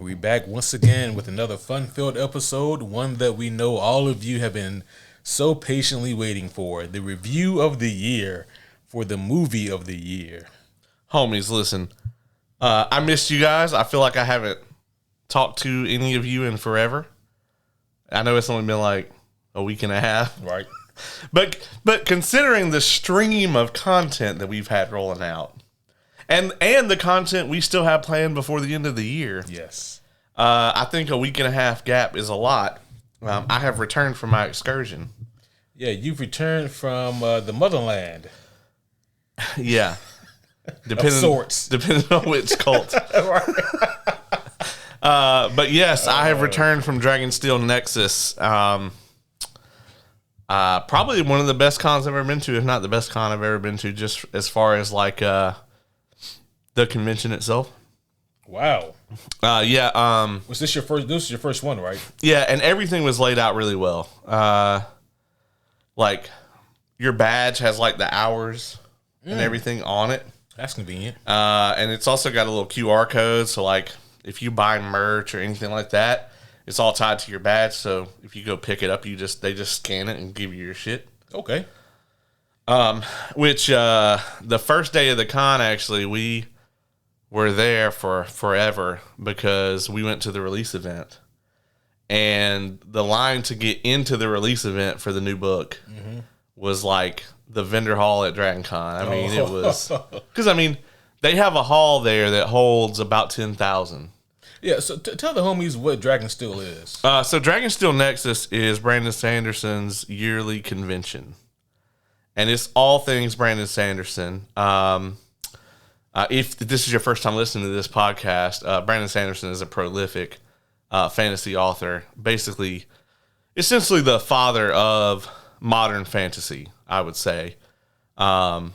We're back once again with another fun-filled episode, one that we know all of you have been so patiently waiting for, the review of the year for the movie of the year. Homies, listen, I missed you guys. I feel like I haven't talked to any of you in forever. I know it's only been like a week and a half. Right. But considering the stream of content that we've had rolling out, and the content we still have planned before the end of the year. Yes. I think a week and a half gap is a lot. I have returned from my excursion. Yeah, you've returned from the motherland. Yeah. Of sorts. Depending on which cult. But yes, I have returned from Dragonsteel Nexus. Probably one of the best cons I've ever been to, if not the best con I've ever been to, just as far as like the convention itself. Wow. Yeah. Was this your first? This is your first one, right? Yeah, and everything was laid out really well. Like your badge has like the hours and everything on it. That's convenient. And it's also got a little QR code, so like if you buy merch or anything like that, it's all tied to your badge. So if you go pick it up, they just scan it and give you your shit. Okay. Which the first day of the con, actually, we were there for forever because we went to the release event. And the line to get into the release event for the new book was like the vendor hall at Dragon Con. I mean, it was... Because, I mean, they have a hall there that holds about 10,000. Yeah, so tell the homies what Dragonsteel is. So Dragonsteel Nexus is Brandon Sanderson's yearly convention. And it's all things Brandon Sanderson. If this is your first time listening to this podcast, Brandon Sanderson is a prolific fantasy author. Basically, essentially the father of modern fantasy, I would say. I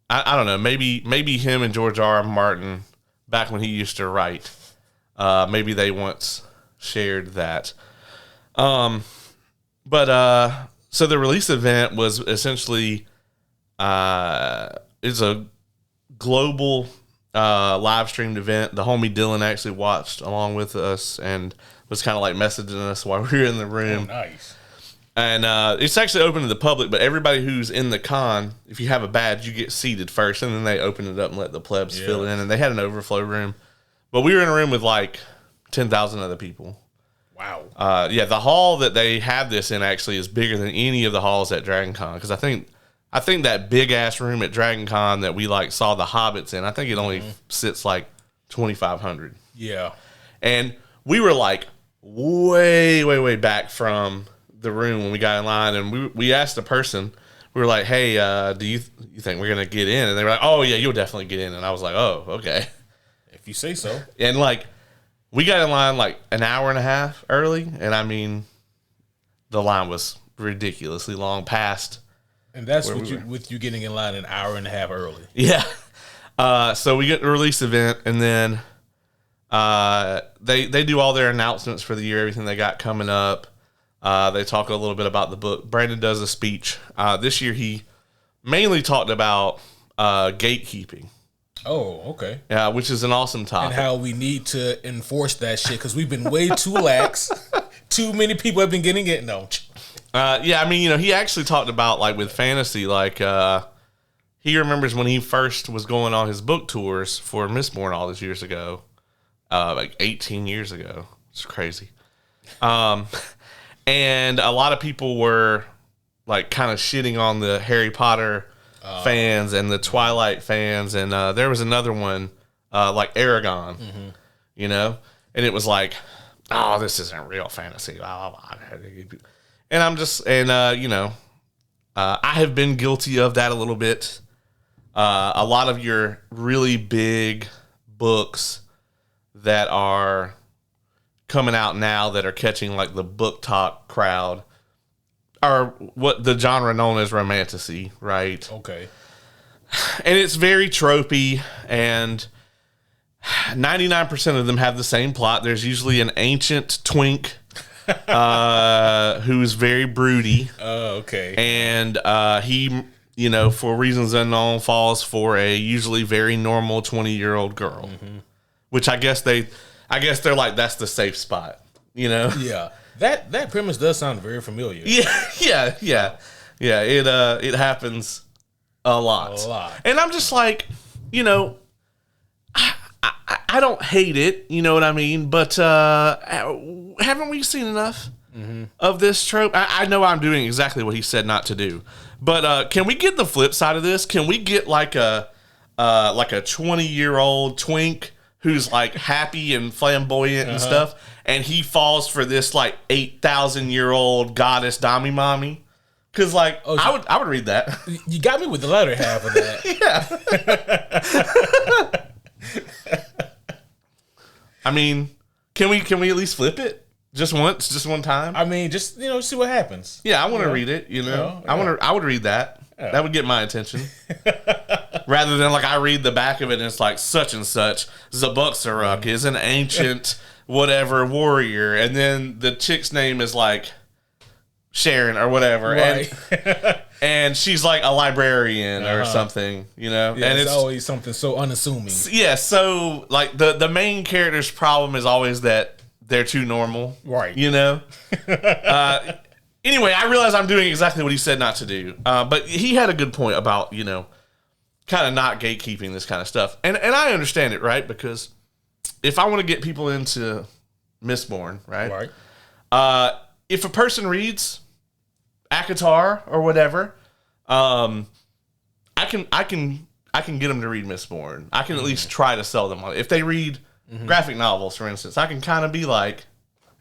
don't know. Maybe him and George R. R. Martin, back when he used to write, maybe they once shared that. So the release event was essentially it's a global live streamed event. The homie Dylan actually watched along with us and was kind of like messaging us while we were in the room. Oh, nice. And it's actually open to the public, but everybody who's in the con, if you have a badge, you get seated first, and then they open it up and let the plebs fill in. And they had an overflow room, but we were in a room with like 10,000 other people. Wow. Yeah, the hall that they have this in actually is bigger than any of the halls at Dragon Con, because I think that big ass room at Dragon Con that we like saw the Hobbits in, I think it only sits like 2,500. Yeah. And we were like way back from the room when we got in line, and we asked the person, we were like, hey, do you think we're gonna get in? And they were like, oh yeah, you'll definitely get in. And I was like, oh, okay, if you say so. And like we got in line like an hour and a half early, and I mean the line was ridiculously long past. And that's with you getting in line an hour and a half early. Yeah. So we get the release event, and then they do all their announcements for the year, everything they got coming up. They talk a little bit about the book. Brandon does a speech. This year he mainly talked about gatekeeping. Oh, okay. Yeah, which is an awesome topic. And how we need to enforce that shit because we've been way too lax. Too many people have been getting it. No. Yeah, I mean, he actually talked about like with fantasy, like he remembers when he first was going on his book tours for Mistborn all those years ago, like 18 years ago. It's crazy. And a lot of people were like kind of shitting on the Harry Potter fans and the Twilight fans. And there was another one like Aragon, you know, and it was like, oh, this isn't real fantasy. And I'm just, and you know, I have been guilty of that a little bit. A lot of your really big books that are coming out now that are catching like the book talk crowd are what the genre known as romantasy, right? Okay. And it's very tropey, and 99% of them have the same plot. There's usually an ancient twink who's very broody. Oh, okay. And he, you know, for reasons unknown, falls for a usually very normal 20-year-old girl, which I guess they I guess they're like, that's the safe spot, you know? Yeah. That premise does sound very familiar. Yeah. It happens a lot. And I'm just like, you know, I don't hate it, you know what I mean? But haven't we seen enough of this trope? I know I'm doing exactly what he said not to do. But can we get the flip side of this? Can we get like a 20-year-old twink who's like happy and flamboyant and stuff, and he falls for this like 8,000-year-old goddess Dami Mommy? Because like I would read that. You got me with the latter half of that. I mean, can we at least flip it just once, just one time? I mean, just see what happens. Yeah, I want to read it. You know, I would read that. Yeah. That would get my attention. Rather than like I read the back of it and it's like such and such Zabuksaruk is an ancient whatever warrior, and then the chick's name is like Sharon or whatever, right. and she's like a librarian or something, you know. Yeah, and it's always something so unassuming. Yeah, so like the main character's problem is always that they're too normal, right? You know. Anyway, I realize I'm doing exactly what he said not to do, but he had a good point about kind of not gatekeeping this kind of stuff, and I understand it, right? Because if I want to get people into Mistborn, right? If a person reads ACOTAR or whatever, I can get them to read Mistborn. I can at least try to sell them on it. If they read graphic novels, for instance, I can kind of be like,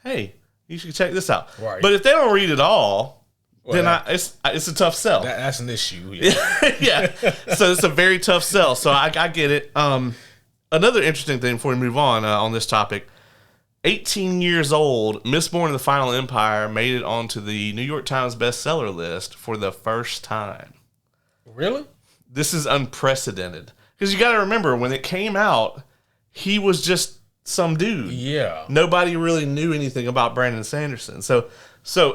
hey, you should check this out. Right. But if they don't read it all, then it's a tough sell. That's an issue. Yeah. Yeah. So it's a very tough sell. So I get it. Another interesting thing before we move on this topic, 18 years old, Mistborn and the Final Empire made it onto the New York Times bestseller list for the first time. Really? This is unprecedented. Because you got to remember, when it came out, he was just some dude. Yeah. Nobody really knew anything about Brandon Sanderson. So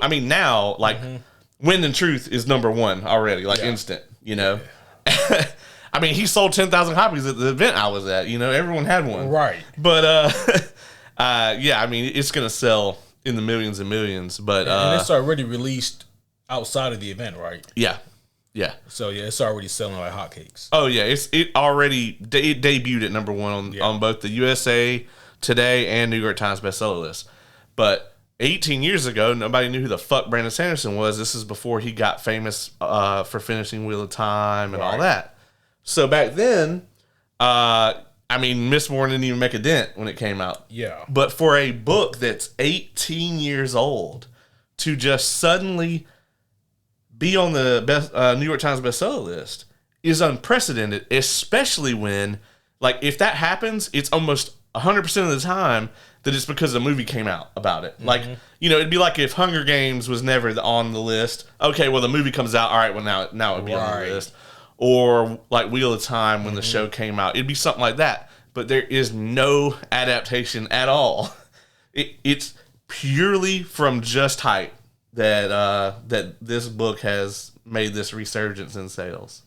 I mean, now, like, Wind and Truth is number one already, like instant, you know? Yeah. I mean, he sold 10,000 copies at the event I was at, everyone had one. Right. But, yeah, I mean, it's going to sell in the millions and millions. But and it's already released outside of the event, right? Yeah. So, yeah, it's already selling like hotcakes. Oh, yeah. It debuted at number one on both the USA Today and New York Times bestseller list. But 18 years ago, nobody knew who the fuck Brandon Sanderson was. This is before he got famous for finishing Wheel of Time and all that. So back then, I mean, Mistborn didn't even make a dent when it came out. Yeah. But for a book that's 18 years old to just suddenly be on the New York Times bestseller list is unprecedented, especially when, like, if that happens, it's almost 100% of the time that it's because a movie came out about it. Like, it'd be like if Hunger Games was never on the list. Okay, well, the movie comes out. All right, well, now it'd be on the list. Or like Wheel of Time when the show came out. It'd be something like that. But there is no adaptation at all. It's purely from just hype that this book has made this resurgence in sales.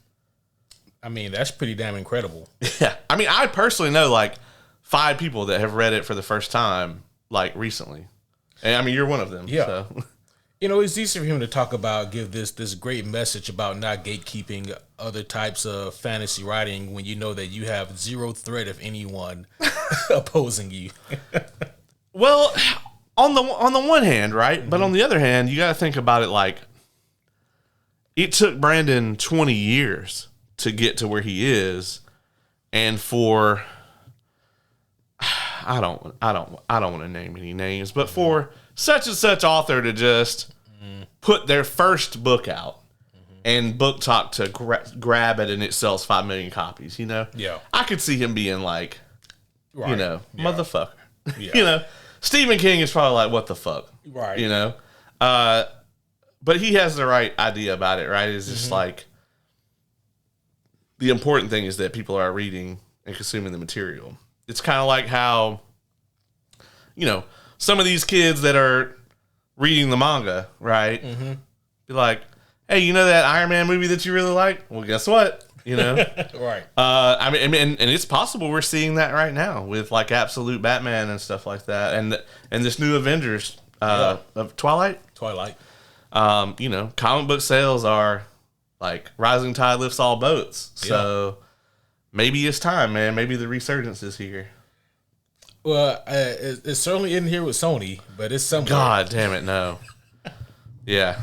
I mean, that's pretty damn incredible. Yeah. I mean, I personally know like 5 people that have read it for the first time, like recently. And I mean, you're one of them. Yeah. So. It's easy for him to give this great message about not gatekeeping other types of fantasy writing when you know that you have zero threat of anyone opposing you. Well, on the one hand, right? But on the other hand, you got to think about it like it took Brandon 20 years to get to where he is, and for I don't want to name any names, but for such and such author to just put their first book out and Book Talk to grab it and it sells 5 million copies, Yeah. I could see him being like, motherfucker. Yeah. Stephen King is probably like, what the fuck? Right. But he has the right idea about it, right? It's just like, the important thing is that people are reading and consuming the material. It's kind of like how, some of these kids that are reading the manga, right? Be like, hey, that Iron Man movie that you really like? Well, guess what? you know? Right. I mean, and it's possible we're seeing that right now with like Absolute Batman and stuff like that, and this new Avengers of Twilight. You know, comic book sales are like rising tide lifts all boats. So maybe it's time, man. Maybe the resurgence is here. Well, it certainly isn't here with Sony, but it's somewhere. God damn it, no. Yeah.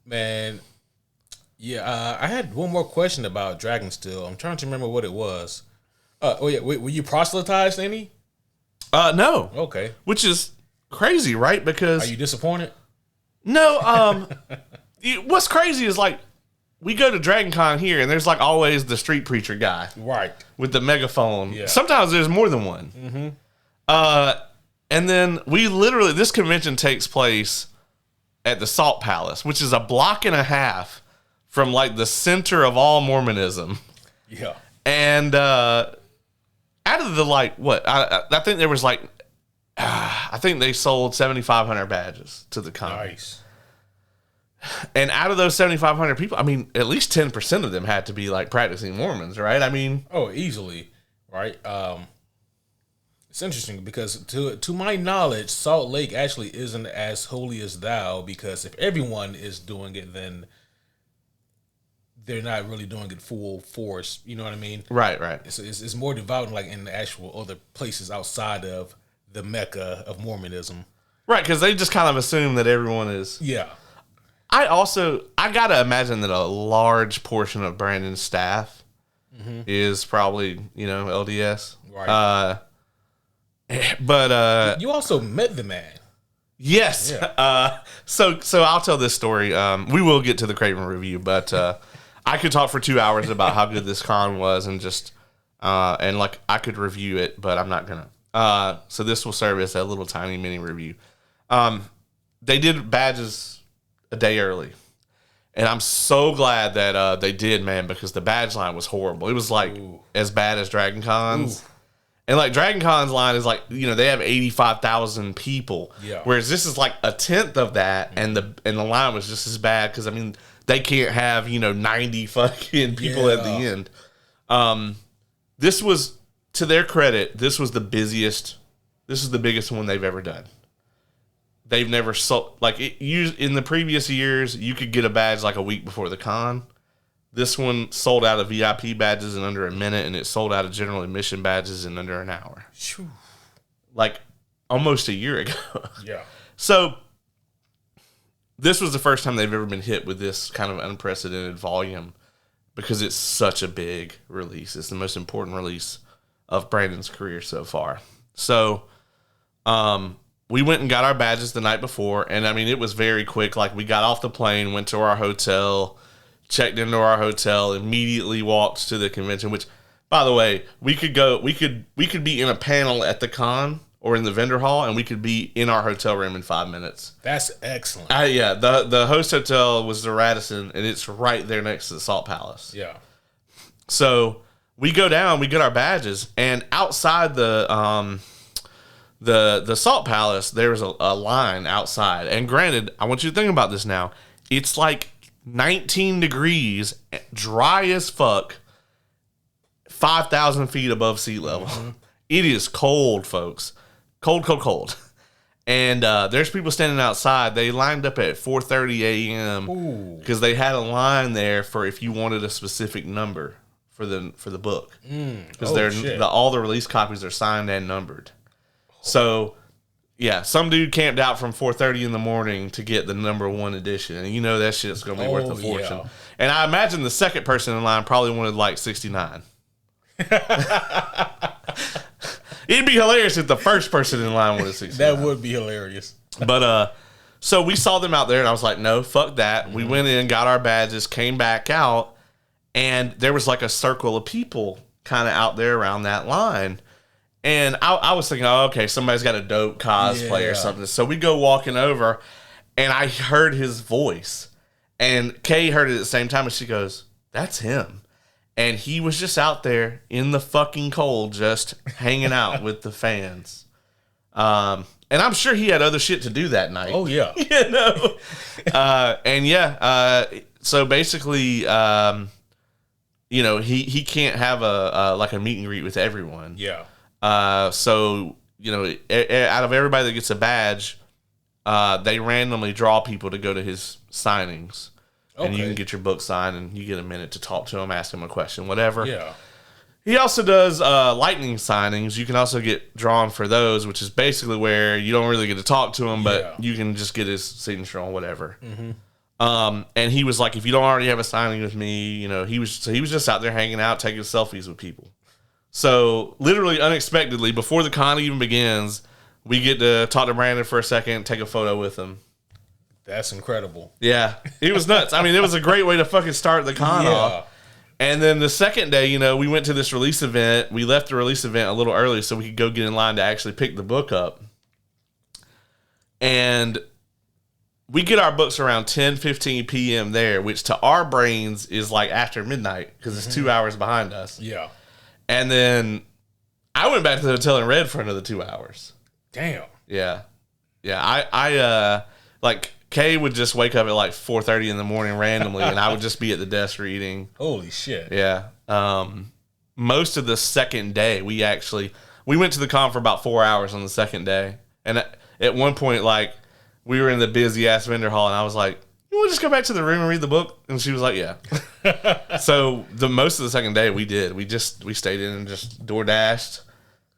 Man. Yeah, I had one more question about Dragonsteel. I'm trying to remember what it was. Were you proselytized any? No. Okay. Which is crazy, right? Because are you disappointed? No. What's crazy is like we go to DragonCon here, and there's like always the street preacher guy, right, with the megaphone. Yeah. Sometimes there's more than one. Mm-hmm. And then this convention takes place at the Salt Palace, which is a block and a half from like the center of all Mormonism. Yeah. And out of the like what I think there was like I think they sold 7,500 badges to the con. Nice. And out of those 7,500 people, I mean, at least 10% of them had to be like practicing Mormons, right? I mean, easily, right? It's interesting because to my knowledge, Salt Lake actually isn't as holy as thou, because if everyone is doing it, then they're not really doing it full force. You know what I mean? Right. It's more devout like in the actual other places outside of the Mecca of Mormonism. Right, because they just kind of assume that everyone is. Yeah. I gotta imagine that a large portion of Brandon's staff is probably, LDS. Right. But you also met the man. Yes. Yeah. So I'll tell this story. We will get to the Kraven review, but I could talk for 2 hours about how good this con was, and just and like I could review it, but I'm not gonna. So this will serve as a little tiny mini review. They did badges a day early, and I'm so glad that they did, man, because the badge line was horrible. It was like as bad as Dragon Con's. And like Dragon Con's line is like, they have 85,000 people. Yeah. Whereas this is like a tenth of that, and the line was just as bad because, I mean, they can't have, 90 fucking people at the end. This was, to their credit, this was the busiest. This is the biggest one they've ever done. They've never sold, like, in the previous years, you could get a badge like a week before the con. This one sold out of VIP badges in under a minute, and it sold out of general admission badges in under an hour. Like, almost a year ago. Yeah. So, this was the first time they've ever been hit with this kind of unprecedented volume, because it's such a big release. It's the most important release of Brandon's career so far. So, we went and got our badges the night before, and, I mean, it was very quick. Like, we got off the plane, went to our hotel, checked into our hotel, immediately walked to the convention, which, by the way, we could be in a panel at the con or in the vendor hall, and we could be in our hotel room in 5 minutes. That's excellent. Yeah, the host hotel was the Radisson, and it's right there next to the Salt Palace. Yeah. So we go down, we get our badges, and outside the Salt Palace, there's a line outside. And granted, I want you to think about this now. It's like 19 degrees, dry as fuck, 5,000 feet above sea level. Mm-hmm. It is cold, folks. Cold. And there's people standing outside. They lined up at 4:30 a.m. because they had a line there for if you wanted a specific number for the book. Because all the release copies are signed and numbered. So, yeah, some dude camped out from 4:30 in the morning to get the number 1 edition, and that shit's gonna be worth a fortune. Yeah. And I imagine the second person in line probably wanted like 69. It'd be hilarious if the first person in line wanted 69. That would be hilarious. But so we saw them out there, and I was like, no, fuck that. Mm-hmm. We went in, got our badges, came back out, and there was like a circle of people kind of out there around that line. And I was thinking, oh, okay, somebody's got a dope cosplay or something. So we go walking over, and I heard his voice. And Kay heard it at the same time, and she goes, that's him. And he was just out there in the fucking cold, just hanging out with the fans. And I'm sure he had other shit to do that night. Oh, yeah. So basically, you know, he can't have a like a meet and greet with everyone. Yeah. So, you know, out of everybody that gets a badge, they randomly draw people to go to his signings. Okay. And you can get your book signed, and you get a minute to talk to him, ask him a question, whatever. Yeah. He also does lightning signings. You can also get drawn for those, which is basically where you don't really get to talk to him, but you can just get his signature on whatever. Mm-hmm. And he was like, if you don't already have a signing with me, you know, he was just out there hanging out, taking selfies with people. So literally unexpectedly, before the con even begins, we get to talk to Brandon for a second, take a photo with him. That's incredible. Yeah, it was nuts. I mean, it was a great way to fucking start the con off. And then the second day, you know, we went to this release event. We left the release event a little early so we could go get in line to actually pick the book up. And we get our books around 10:15 p.m. there, which to our brains is like after midnight because it's 2 hours behind us. Yeah. And then I went back to the hotel and read for another 2 hours. Damn. Yeah. Yeah. I like... Kay would just wake up at like 4:30 in the morning randomly, and I would just be at the desk reading. Holy shit. Yeah. Most of the second day, we went to the con for about 4 hours on the second day. And at one point, like, we were in the busy-ass vendor hall, and I was like, you want to just go back to the room and read the book? And she was like, yeah. So most of the second day, we did. We stayed in and just door dashed,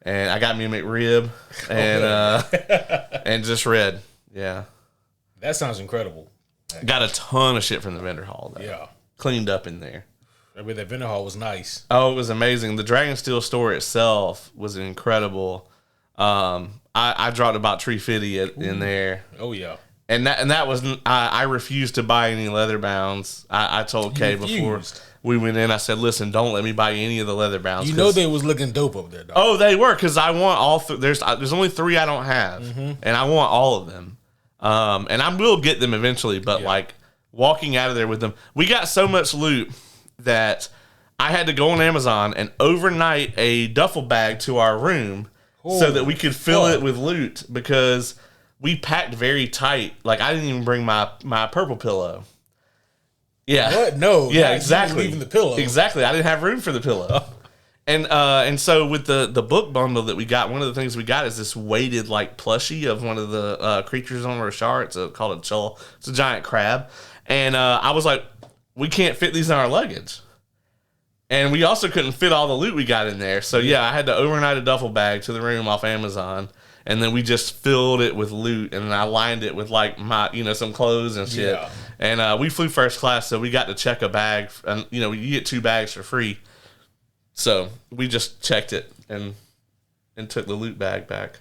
and I got me a McRib, and just read. Yeah. That sounds incredible. Got a ton of shit from the vendor hall, though. Yeah. Cleaned up in there. I mean, that vendor hall was nice. Oh, it was amazing. The Dragonsteel store itself was incredible. I dropped about $350 in there. Oh, yeah. And that was, I refused to buy any leather bounds. I told Kay before we went in, I said, listen, don't let me buy any of the leather bounds. You know they was looking dope up there, dog. Oh, they were, because I want all, there's only 3 I don't have, and I want all of them. And I will get them eventually, but like walking out of there with them, we got so much loot that I had to go on Amazon and overnight a duffel bag to our room so that we could fill it with loot because we packed very tight. Like I didn't even bring my purple pillow. Yeah. What? No. Yeah, exactly. Even the pillow. Exactly. I didn't have room for the pillow. And so with the book bundle that we got, one of the things we got is this weighted like plushie of one of the creatures on Rashar. It's called a chull. It's a giant crab. And I was like, we can't fit these in our luggage. And we also couldn't fit all the loot we got in there. So yeah, I had to overnight a duffel bag to the room off Amazon. And then we just filled it with loot, and I lined it with like my, some clothes and shit. Yeah. And we flew first class, so we got to check a bag. And you get 2 bags for free. So we just checked it and took the loot bag back.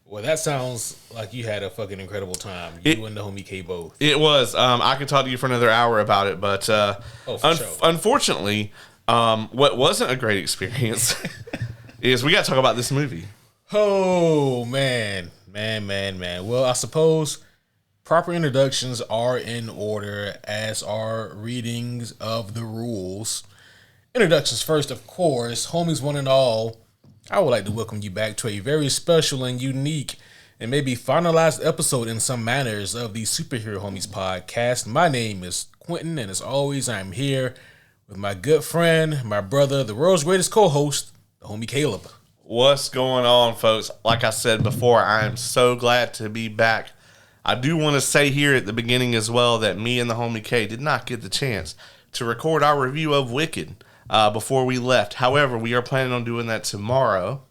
Well, that sounds like you had a fucking incredible time. You and the homie K both. It was. I could talk to you for another hour about it, but sure. Unfortunately, what wasn't a great experience is we got to talk about this movie. Oh, man. Well, I suppose proper introductions are in order, as are readings of the rules. Introductions first, of course. Homies one and all, I would like to welcome you back to a very special and unique and maybe finalized episode in some manners of the Superhero Homies podcast. My name is Quentin, and as always, I'm here with my good friend, my brother, the world's greatest co-host, the homie Caleb. What's going on, folks? Like I said before, I am so glad to be back. I do want to say here at the beginning as well that me and the homie K did not get the chance to record our review of Wicked before we left. However, we are planning on doing that tomorrow.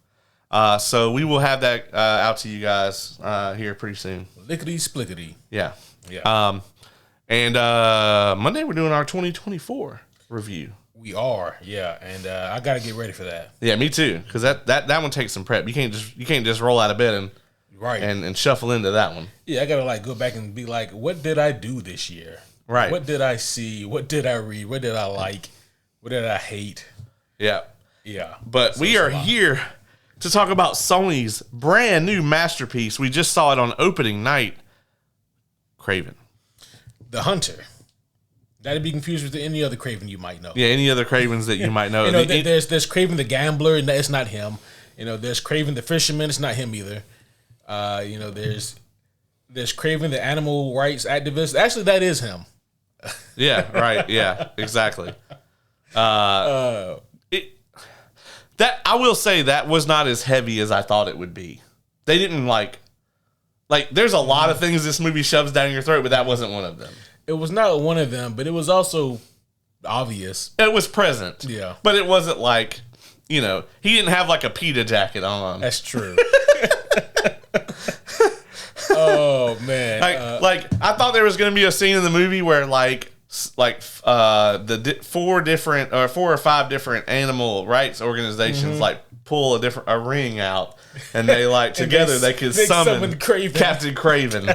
So we will have that out to you guys here pretty soon. Lickety splickety. Yeah. And Monday we're doing our 2024 review. We are, yeah, and I got to get ready for that. Yeah, me too, because that one takes some prep. You can't just roll out of bed and shuffle into that one. Yeah, I got to go back and be like, what did I do this year? Right. What did I see? What did I read? What did I like? What did I hate? Yeah. But so we are here to talk about Sony's brand new masterpiece. We just saw it on opening night. Kraven the Hunter. That'd be confused with any other Kraven you might know. Yeah, any other Kravens that you might know. There's Kraven the Gambler, and it's not him. There's Kraven the Fisherman, it's not him either. There's Kraven the Animal Rights Activist. Actually, that is him. Yeah, right. Yeah, exactly. That I will say that was not as heavy as I thought it would be. They didn't like there's a lot of things this movie shoves down your throat, but that wasn't one of them. It was not one of them, but it was also obvious. It was present. Yeah. But it wasn't like, he didn't have like a PETA jacket on. That's true. Oh man! I thought there was going to be a scene in the movie where the 4 or 5 different animal rights organizations pull a ring out, and they together they could summon Kraven. Captain Kraven.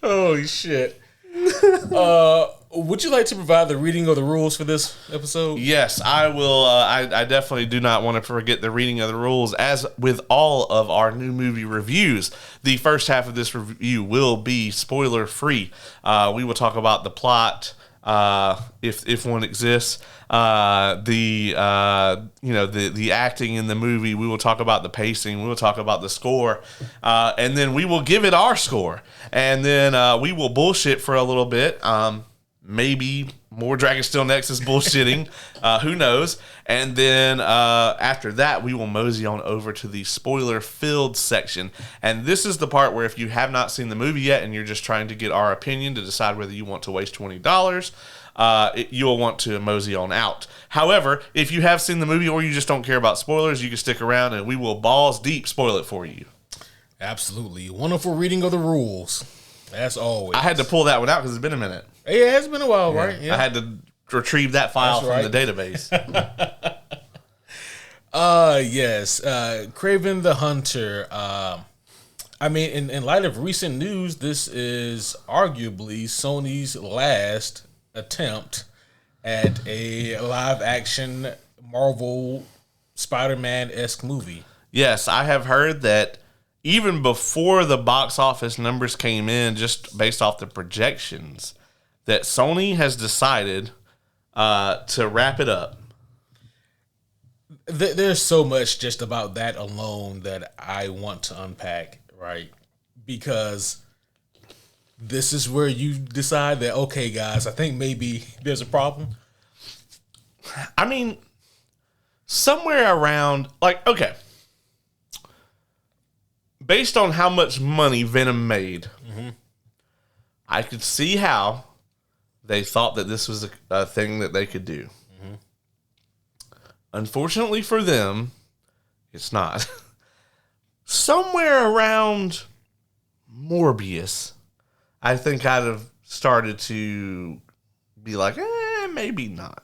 Holy shit! Would you like to provide the reading of the rules for this episode? Yes, I will. I definitely do not want to forget the reading of the rules. As with all of our new movie reviews, the first half of this review will be spoiler free. We will talk about the plot, if one exists, the acting in the movie. We will talk about the pacing. We will talk about the score, and then we will give it our score, and then we will bullshit for a little bit. Maybe more Dragon Steel Nexus bullshitting. Who knows? And then after that, we will mosey on over to the spoiler-filled section. And this is the part where if you have not seen the movie yet and you're just trying to get our opinion to decide whether you want to waste $20, you'll want to mosey on out. However, if you have seen the movie or you just don't care about spoilers, you can stick around and we will balls deep spoil it for you. Absolutely. Wonderful reading of the rules. As always. I had to pull that one out because it's been a minute. Yeah, it's been a while, right? Yeah. I had to retrieve that file from the database. Yes. Kraven the Hunter. In light of recent news, this is arguably Sony's last attempt at a live-action Marvel Spider-Man-esque movie. Yes, I have heard that even before the box office numbers came in, just based off the projections, that Sony has decided to wrap it up. There's so much just about that alone that I want to unpack, right? Because this is where you decide that, okay, guys, I think maybe there's a problem. I mean, somewhere around, okay. Based on how much money Venom made, I could see how they thought that this was a thing that they could do. Unfortunately for them, it's not. Somewhere around Morbius, I think I'd have started to be like, maybe not.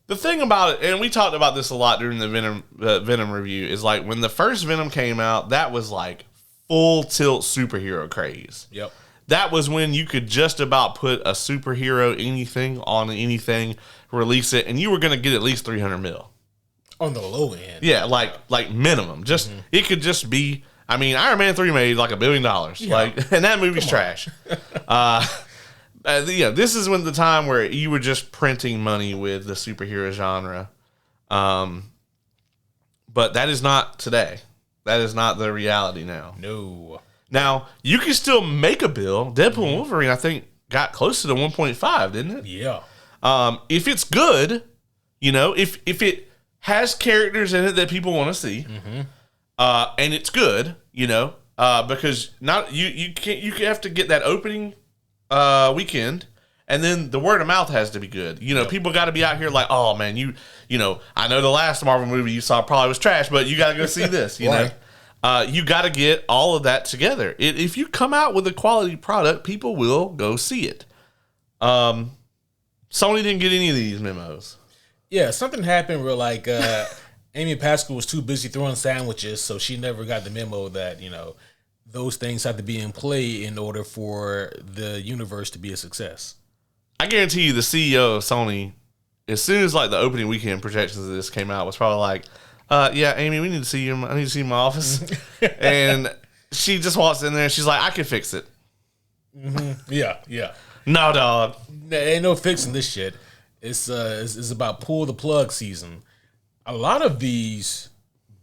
The thing about it, and we talked about this a lot during the Venom review, is when the first Venom came out, that was full tilt superhero craze. Yep. That was when you could just about put a superhero anything on anything, release it, and you were going to get at least 300 mil. On the low end. Yeah, like minimum. Just it could just be. I mean, Iron Man 3 made $1 billion. Yeah. And that movie's trash. This is when the time where you were just printing money with the superhero genre. But that is not today. That is not the reality now. No. Now, you can still make a bill. Deadpool and Wolverine, I think, got close to the 1.5, didn't it? Yeah. If it's good, if it has characters in it that people want to see, and it's good, because not you have to get that opening weekend, and then the word of mouth has to be good. People got to be out here like, oh man, I know the last Marvel movie you saw probably was trash, but you got to go see this. You know, you got to get all of that together. If you come out with a quality product, people will go see it. Sony didn't get any of these memos. Yeah, something happened where Amy Pascal was too busy throwing sandwiches, so she never got the memo that those things have to be in play in order for the universe to be a success. I guarantee you the CEO of Sony, as soon as the opening weekend projections of this came out, was probably like, yeah, Amy, we need to see you. I need to see you in my office. And she just walks in there and she's like, I can fix it. Yeah. No, dog. There ain't no fixing this shit. It's about pull the plug season. A lot of these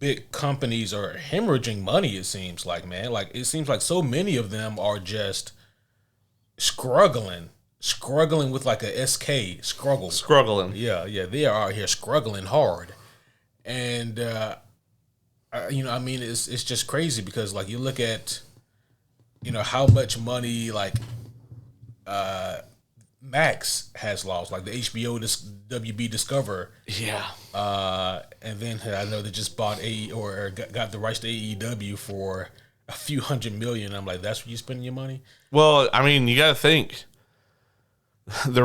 big companies are hemorrhaging money. It seems like, man, like it seems like so many of them are just struggling with like a Struggling. Yeah, they are out here struggling hard, and I mean, it's just crazy because like you look at, how much money like Max has lost, like the HBO WB Discover. Yeah. And then I know they just bought got the rights to AEW for a few $100 million. I'm like, that's where you spending your money? Well, I mean, you got to think. The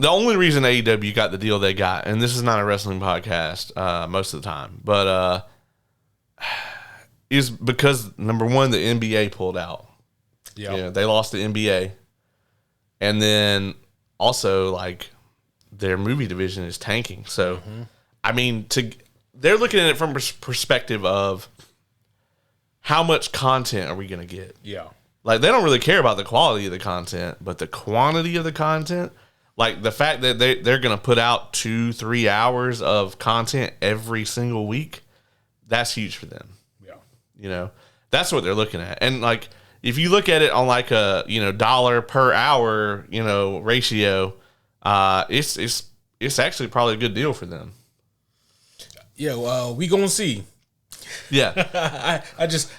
only reason AEW got the deal they got, and this is not a wrestling podcast most of the time, but is because, number one, the NBA pulled out. Yeah. They lost the NBA. And then also, like, their movie division is tanking. So, I mean, they're looking at it from perspective of how much content are we going to get? Yeah. Like, they don't really care about the quality of the content, but the quantity of the content, like the fact that they're going to put out 2-3 hours of content every single week, that's huge for them. Yeah. That's what they're looking at. And, like, if you look at it on like a, dollar per hour, ratio, it's actually probably a good deal for them. Yeah, well, we gonna see. Yeah.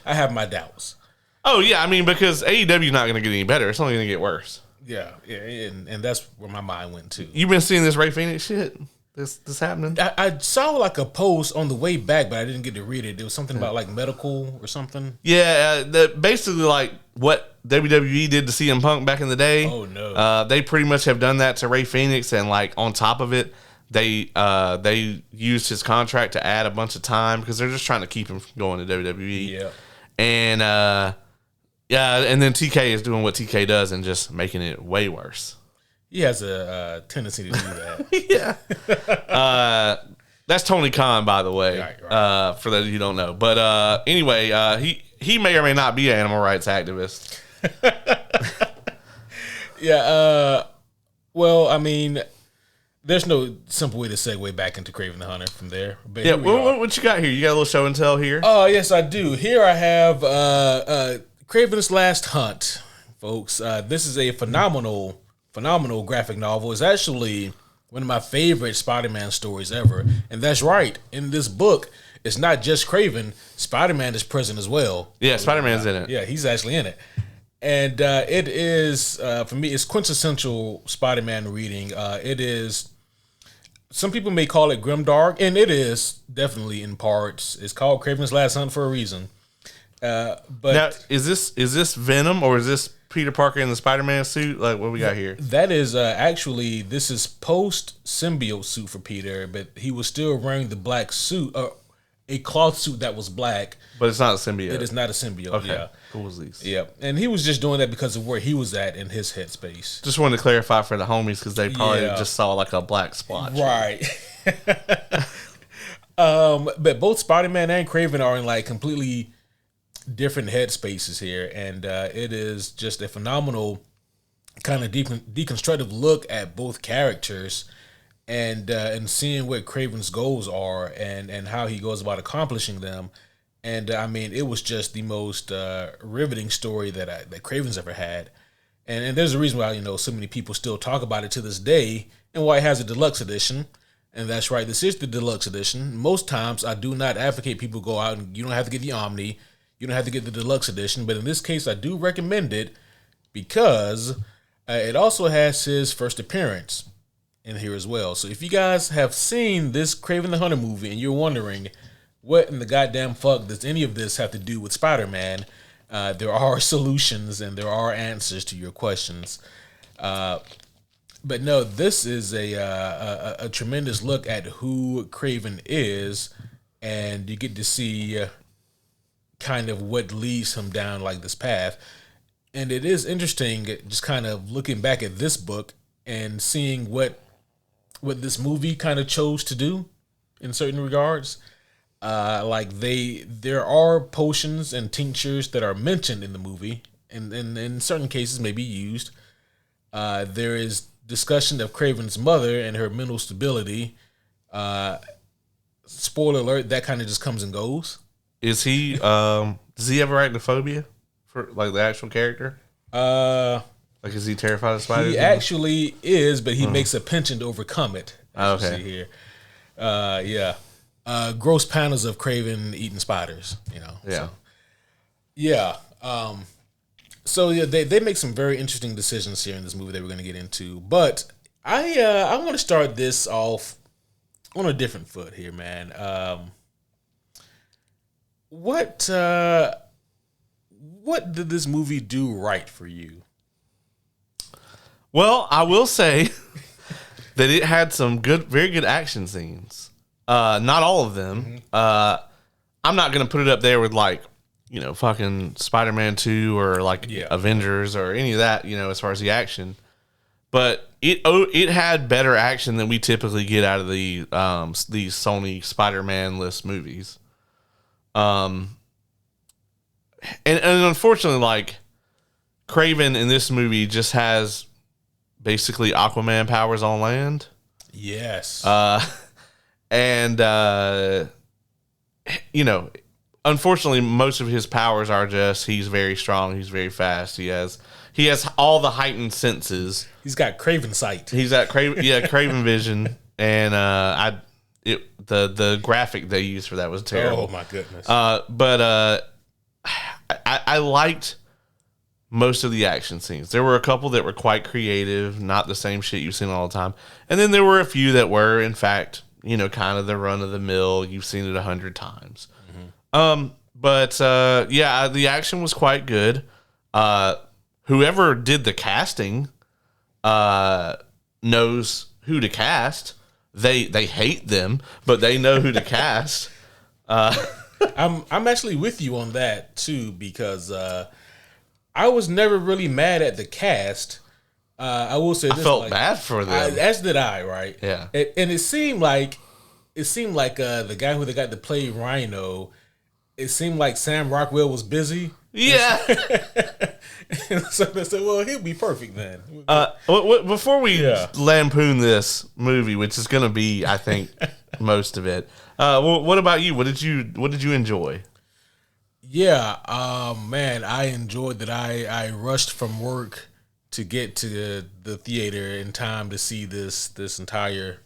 I have my doubts. Oh, yeah. I mean, because AEW is not going to get any better. It's only going to get worse. Yeah. And that's where my mind went to. You've been seeing this Ray Phoenix shit? This happening? I saw like a post on the way back, but I didn't get to read it. It was something about like medical or something. Yeah. Basically like what WWE did to CM Punk back in the day. Oh, no. They pretty much have done that to Ray Phoenix. And like on top of it, they used his contract to add a bunch of time because they're just trying to keep him from going to WWE. Yeah. And and then TK is doing what TK does and just making it way worse. He has a tendency to do that. Yeah. That's Tony Khan, by the way, right. for those of you who don't know. But anyway, he may or may not be an animal rights activist. Yeah. Well, I mean, there's no simple way to segue back into Kraven the Hunter from there. But yeah, what you got here? You got a little show and tell here? Oh, yes, I do. Here I have Kraven's Last Hunt, folks. This is a phenomenal graphic novel. It's actually one of my favorite Spider-Man stories ever. And that's right. In this book, it's not just Kraven. Spider-Man is present as well. Yeah, Spider-Man's in it. Yeah, he's actually in it. And it is, for me, it's quintessential Spider-Man reading. It is, some people may call it grimdark, and it is definitely in parts. It's called Kraven's Last Hunt for a reason. But now, is this Venom or is this Peter Parker in the Spider-Man suit? Like, what we got here? That is actually, this is post-symbiote suit for Peter, but he was still wearing the black suit, a cloth suit that was black. But it's not a symbiote. It is not a symbiote, okay. Yeah. Coolsies. Yeah, and he was just doing that because of where he was at in his headspace. Just wanted to clarify for the homies because they probably just saw like a black splotch. Right. But both Spider-Man and Kraven are in like completely different headspaces here, and it is just a phenomenal kind of deconstructive look at both characters, and seeing what Kraven's goals are and how he goes about accomplishing them. And I mean, it was just the most riveting story that Kraven's ever had, and there's a reason why so many people still talk about it to this day, and why it has a deluxe edition. And that's right, this is the deluxe edition. Most times, I do not advocate people go out and you don't have to get the Omni. You don't have to get the deluxe edition, but in this case, I do recommend it because it also has his first appearance in here as well. So if you guys have seen this Kraven the Hunter movie and you're wondering what in the goddamn fuck does any of this have to do with Spider-Man, there are solutions and there are answers to your questions. But no, this is a tremendous look at who Kraven is, and you get to see kind of what leads him down like this path. And it is interesting just kind of looking back at this book and seeing what this movie kind of chose to do in certain regards. Like there are potions and tinctures that are mentioned in the movie and in certain cases may be used. There is discussion of Kraven's mother and her mental stability. spoiler alert, that kind of just comes and goes. Is he? Does he have arachnophobia for like the actual character? Like, is he terrified of spiders? He actually is, but he makes a penchant to overcome it. As Okay. you see here. Yeah. Gross panels of Kraven eating spiders. Yeah. So, yeah. So yeah, they make some very interesting decisions here in this movie that we're going to get into. But I want to start this off on a different foot here, man. What did this movie do right for you? Well, I will say that it had some very good action scenes. Not all of them. I'm not going to put it up there with like, fucking Spider-Man 2 or like Avengers or any of that, as far as the action. But it had better action than we typically get out of these Sony Spider-Man-less movies. And unfortunately, like, Kraven in this movie just has basically Aquaman powers on land. Yes. Unfortunately, most of his powers are just he's very strong, he's very fast, he has all the heightened senses. He's got Kraven sight. He's got Kraven vision, and the graphic they used for that was terrible. Oh my goodness. But I liked most of the action scenes. There were a couple that were quite creative, not the same shit you've seen all the time. And then there were a few that were, in fact, kind of the run of the mill. You've seen it 100 times. But the action was quite good. Whoever did the casting knows who to cast. They hate them, but they know who to cast. I'm actually with you on that too, because I was never really mad at the cast. I will say this, I felt bad for them. As did I, right? Yeah. And it seemed like the guy who they got to play Rhino, it seemed like Sam Rockwell was busy. Yeah. And so they said, well, he'll be perfect then. Before we lampoon this movie, which is going to be, I think, most of it. What about you? What did you enjoy? Yeah, man, I enjoyed that. I rushed from work to get to the theater in time to see this entire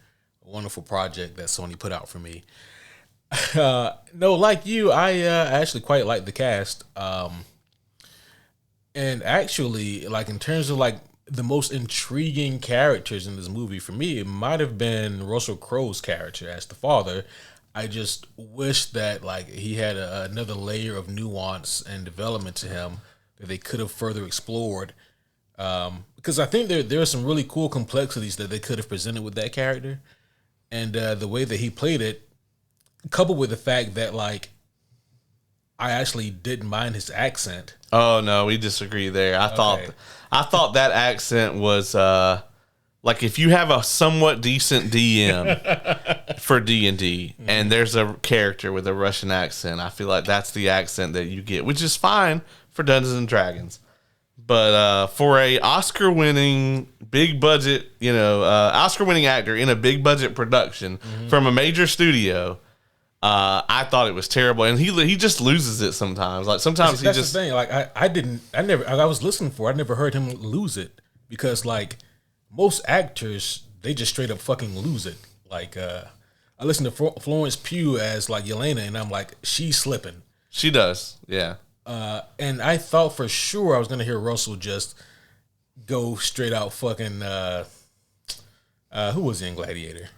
wonderful project that Sony put out for me. No, like you, I actually quite like the cast. And actually, like, in terms of like the most intriguing characters in this movie, for me, it might have been Russell Crowe's character as the father. I just wish that like he had another layer of nuance and development to him that they could have further explored. Because I think there are some really cool complexities that they could have presented with that character, and the way that he played it, coupled with the fact that like I actually didn't mind his accent. Oh no, we disagree there. I thought that accent was like if you have a somewhat decent DM for D&D and there's a character with a Russian accent, I feel like that's the accent that you get, which is fine for Dungeons and Dragons. But for a Oscar-winning, big budget, Oscar-winning actor in a big budget production from a major studio, I thought it was terrible, and he just loses it sometimes. Like sometimes that's the thing. Like I was listening for. I never heard him lose it, because like most actors, they just straight up fucking lose it. Like I listened to Florence Pugh as like Yelena, and I'm like, she's slipping. She does, yeah. And I thought for sure I was gonna hear Russell just go straight out fucking. Who was he in Gladiator?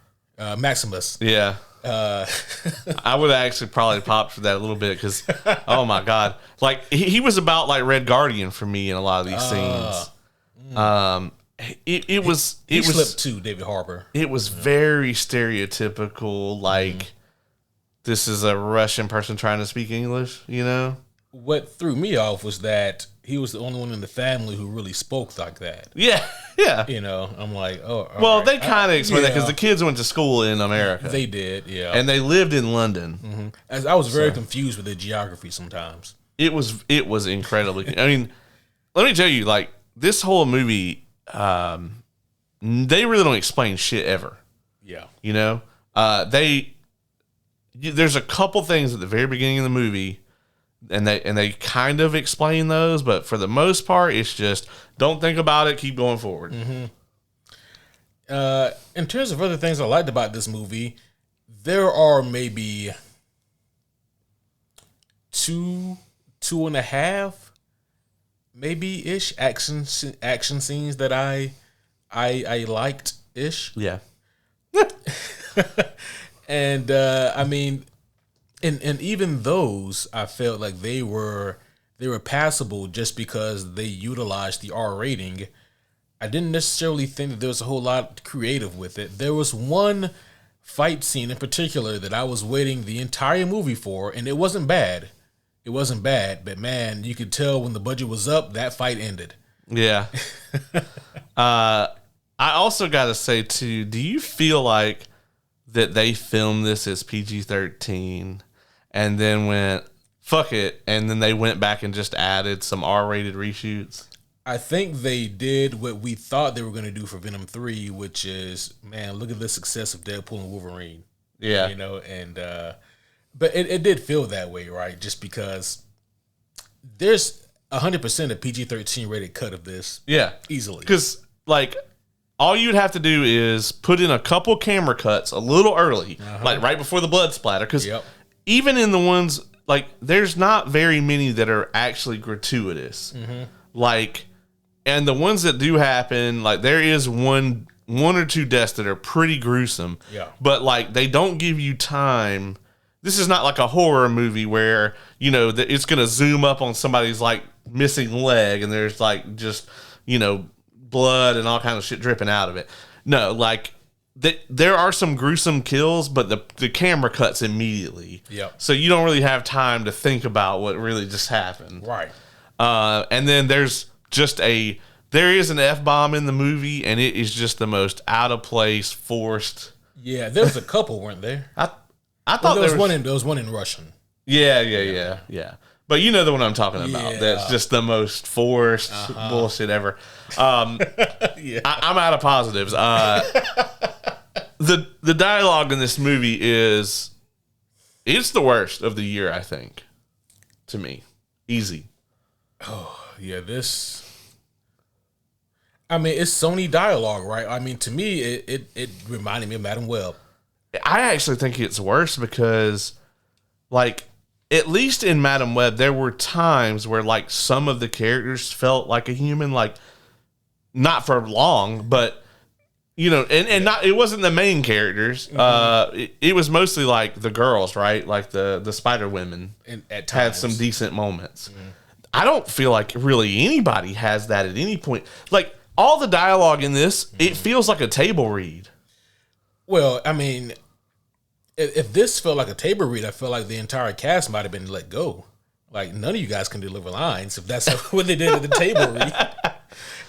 Maximus. Yeah. I would have actually probably popped for that a little bit because, oh my god, like he was about like Red Guardian for me in a lot of these scenes. It was slipped too, David Harbour. It was very stereotypical. Like this is a Russian person trying to speak English. What threw me off was that he was the only one in the family who really spoke like that. Yeah, yeah. I'm like, oh. Well, they kind of explained that because the kids went to school in America. They did, yeah. And they lived in London. Mm-hmm. As I was very confused with the geography sometimes. It was incredibly. I mean, let me tell you, like this whole movie, they really don't explain shit ever. Yeah. there's a couple things at the very beginning of the movie, and they kind of explain those, but for the most part, it's just don't think about it, keep going forward. In terms of other things I liked about this movie, there are maybe 2.5, maybe ish action scenes that I liked ish. Yeah. And I mean, and even those I felt like they were passable just because they utilized the R rating. I didn't necessarily think that there was a whole lot creative with it. There was one fight scene in particular that I was waiting the entire movie for, and it wasn't bad. It wasn't bad, but man, you could tell when the budget was up, that fight ended. Yeah. I also got to say, too, do you feel like that they filmed this as PG-13 and then went, fuck it, and then they went back and just added some R-rated reshoots? I think they did what we thought they were going to do for Venom 3, which is, man, look at the success of Deadpool and Wolverine. Yeah. You know, and, but it did feel that way, right? Just because there's 100% a PG-13 rated cut of this. Yeah. Easily. Because, like, all you'd have to do is put in a couple camera cuts a little early, like right before the blood splatter. Because even in the ones, like, there's not very many that are actually gratuitous. Like, and the ones that do happen, like, there is one or two deaths that are pretty gruesome. Yeah. But, like, they don't give you time. This is not like a horror movie where, you know, it's going to zoom up on somebody's, like, missing leg and there's, like, just, you know, blood and all kind of shit dripping out of it. No, like, there are some gruesome kills, but the camera cuts immediately. Yeah. So you don't really have time to think about what really just happened. Right. And then there is an F-bomb in the movie, and it is just the most out of place, forced. Yeah, there was a couple, weren't there? I thought there was one in Russian. Yeah. But you know the one I'm talking about. Yeah. That's just the most forced bullshit ever. Yeah. I'm out of positives. The dialogue in this movie it's the worst of the year, I think. To me, easy. Oh yeah, this. I mean, it's Sony dialogue, right? I mean, to me, it reminded me of Madam Web. I actually think it's worse because, like, at least in Madam Web, there were times where, like, some of the characters felt like a human, like, not for long, but, you know, and not, it wasn't the main characters. It was mostly, like, the girls, right? Like, the Spider Women and at times had some decent moments. I don't feel like really anybody has that at any point. Like, all the dialogue in this, it feels like a table read. Well, I mean, if this felt like a table read, I feel like the entire cast might have been let go. Like, none of you guys can deliver lines if that's what they did at the table read.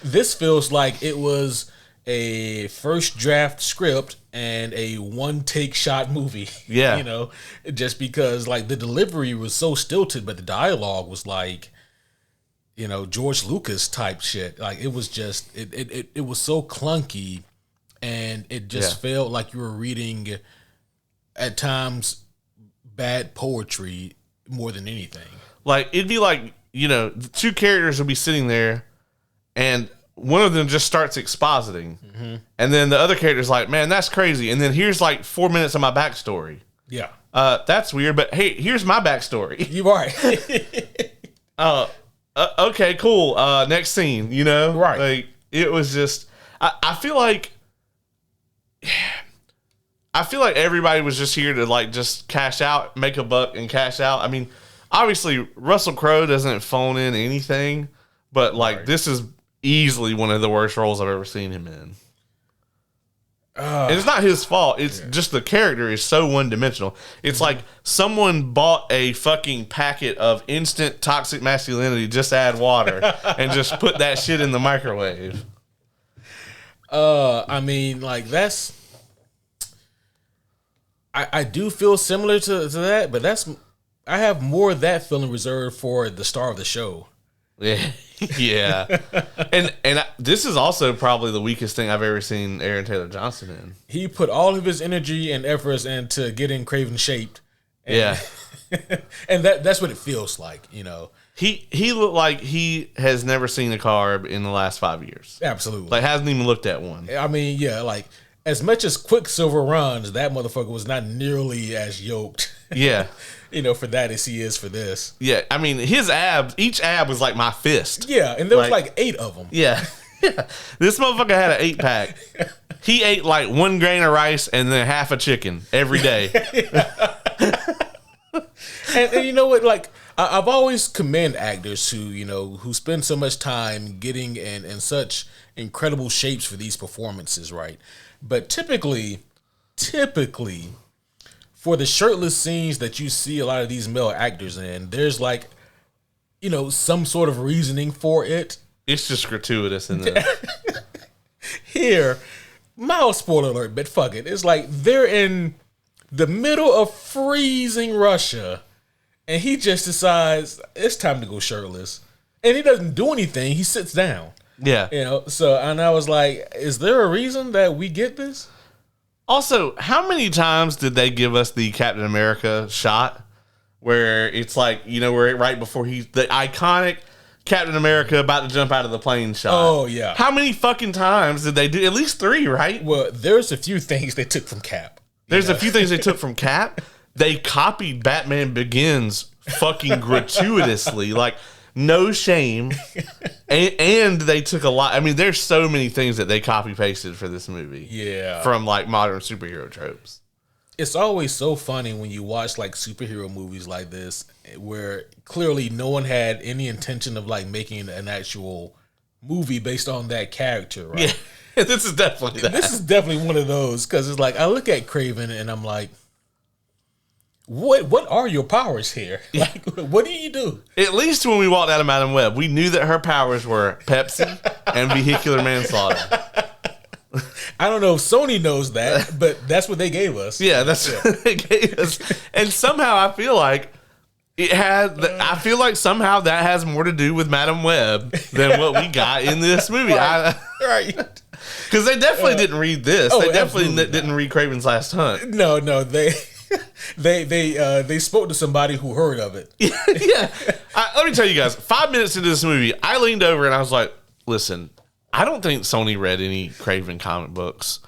This feels like it was a first draft script and a one-take shot movie. Yeah. You know, just because, like, the delivery was so stilted, but the dialogue was like, you know, George Lucas type shit. Like, it was just, it was so clunky, and it just felt like you were reading, at times, bad poetry more than anything. Like, it'd be like, you know, the two characters would be sitting there, and one of them just starts expositing. And then the other character's like, man, that's crazy. And then here's like 4 minutes of my backstory. Yeah. That's weird, but hey, here's my backstory. You're right. Okay, cool. Next scene, you know? Right. Like, it was just, I feel like everybody was just here to, like, just cash out, make a buck and cash out. I mean, obviously Russell Crowe doesn't phone in anything, but, like, this is easily one of the worst roles I've ever seen him in. And it's not his fault. It's just the character is so one-dimensional. It's like someone bought a fucking packet of instant toxic masculinity, just add water, and just put that shit in the microwave. I mean, like, that's... I do feel similar to that, but I have more of that feeling reserved for the star of the show. Yeah. And this is also probably the weakest thing I've ever seen Aaron Taylor Johnson in. He put all of his energy and efforts into getting Kraven shaped, Yeah. And that's what it feels like, you know. He looked like he has never seen a car in the last 5 years. Absolutely. Like, hasn't even looked at one. I mean, yeah, like, as much as Quicksilver runs, that motherfucker was not nearly as yoked. Yeah. You know, for that as he is for this. Yeah. I mean, his abs, each ab was like my fist. Yeah, and there was like 8 of them. Yeah. This motherfucker had an 8-pack. He ate like 1 grain of rice and then half a chicken every day. And you know what, like, I've always commend actors who spend so much time getting in such incredible shapes for these performances, right? But typically, for the shirtless scenes that you see a lot of these male actors in, there's like, some sort of reasoning for it. It's just gratuitous in this. Here, mild spoiler alert, but fuck it. It's like they're in the middle of freezing Russia, and he just decides it's time to go shirtless. And he doesn't do anything. He sits down. Yeah. And I was like, is there a reason that we get this? Also, how many times did they give us the Captain America shot where it's like, where right before the iconic Captain America about to jump out of the plane shot? Oh, yeah. How many fucking times did they do? At least 3, right? Well, there's a few things they took from Cap. There's a few things they took from Cap. They copied Batman Begins fucking gratuitously. Like, no shame. And they took a lot. I mean, there's so many things that they copy pasted for this movie. Yeah. From like modern superhero tropes. It's always so funny when you watch like superhero movies like this, where clearly no one had any intention of like making an actual movie based on that character, right? Yeah. This is definitely that. This is definitely one of those, because it's like I look at Kraven and I'm like, What are your powers here? Like, what do you do? At least when we walked out of Madam Web, we knew that her powers were Pepsi and vehicular manslaughter. I don't know if Sony knows that, but that's what they gave us. Yeah, that's what they gave us. And somehow I feel like somehow that has more to do with Madam Web than what we got in this movie. Right. Because they definitely didn't read this. They definitely absolutely didn't read Kraven's Last Hunt. No, they spoke to somebody who heard of it. Yeah. Let me tell you guys, 5 minutes into this movie, I leaned over and I was like, listen, I don't think Sony read any Kraven comic books.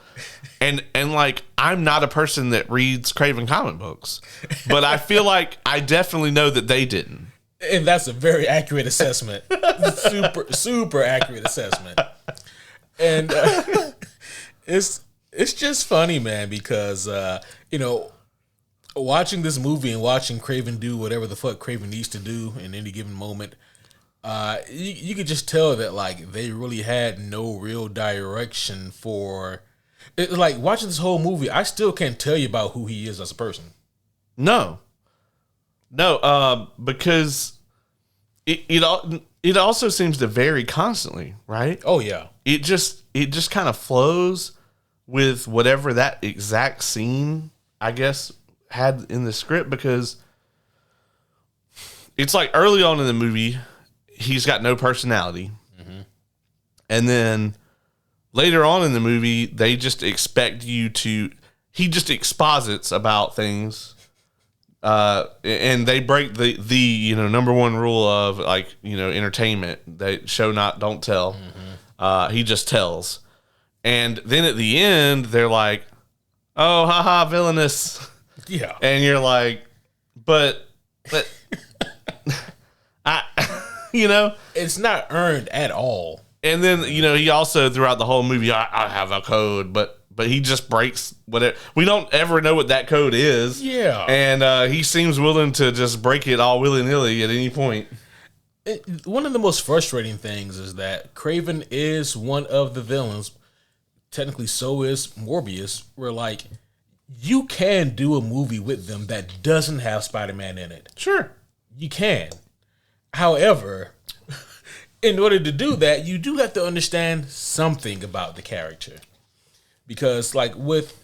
And like, I'm not a person that reads Kraven comic books, but I feel like I definitely know that they didn't. And that's a very accurate assessment. super accurate assessment. And it's just funny, man, because watching this movie and watching Kraven do whatever the fuck Kraven needs to do in any given moment, you could just tell that like they really had no real direction for it. Like, watching this whole movie, I still can't tell you about who he is as a person. No, because it also seems to vary constantly, right? Oh yeah, it just kind of flows with whatever that exact scene, I guess, had in the script, because it's like early on in the movie he's got no personality, and then later on in the movie they just expect you to, he just exposits about things, and they break the number one rule of like entertainment, they show not don't tell. He just tells, and then at the end they're like, oh, haha, villainous. Yeah. And you're like, but it's not earned at all. And then, he also throughout the whole movie, I have a code, but he just breaks whatever. We don't ever know what that code is. Yeah. And he seems willing to just break it all willy-nilly at any point. One of the most frustrating things is that Kraven is one of the villains. Technically, so is Morbius. Where like, you can do a movie with them that doesn't have Spider-Man in it. Sure. You can. However, in order to do that, you do have to understand something about the character. Because like, with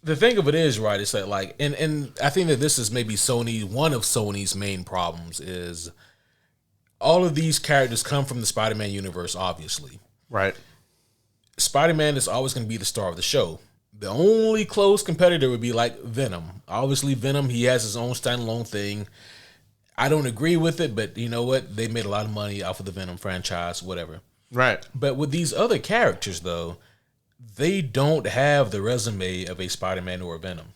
the thing of it is, right, it's like and I think that this is maybe one of Sony's main problems is all of these characters come from the Spider-Man universe, obviously. Right. Spider-Man is always going to be the star of the show. The only close competitor would be like Venom. Obviously, Venom, he has his own standalone thing. I don't agree with it, but you know what? They made a lot of money off of the Venom franchise, whatever. Right. But with these other characters, though, they don't have the resume of a Spider-Man or a Venom.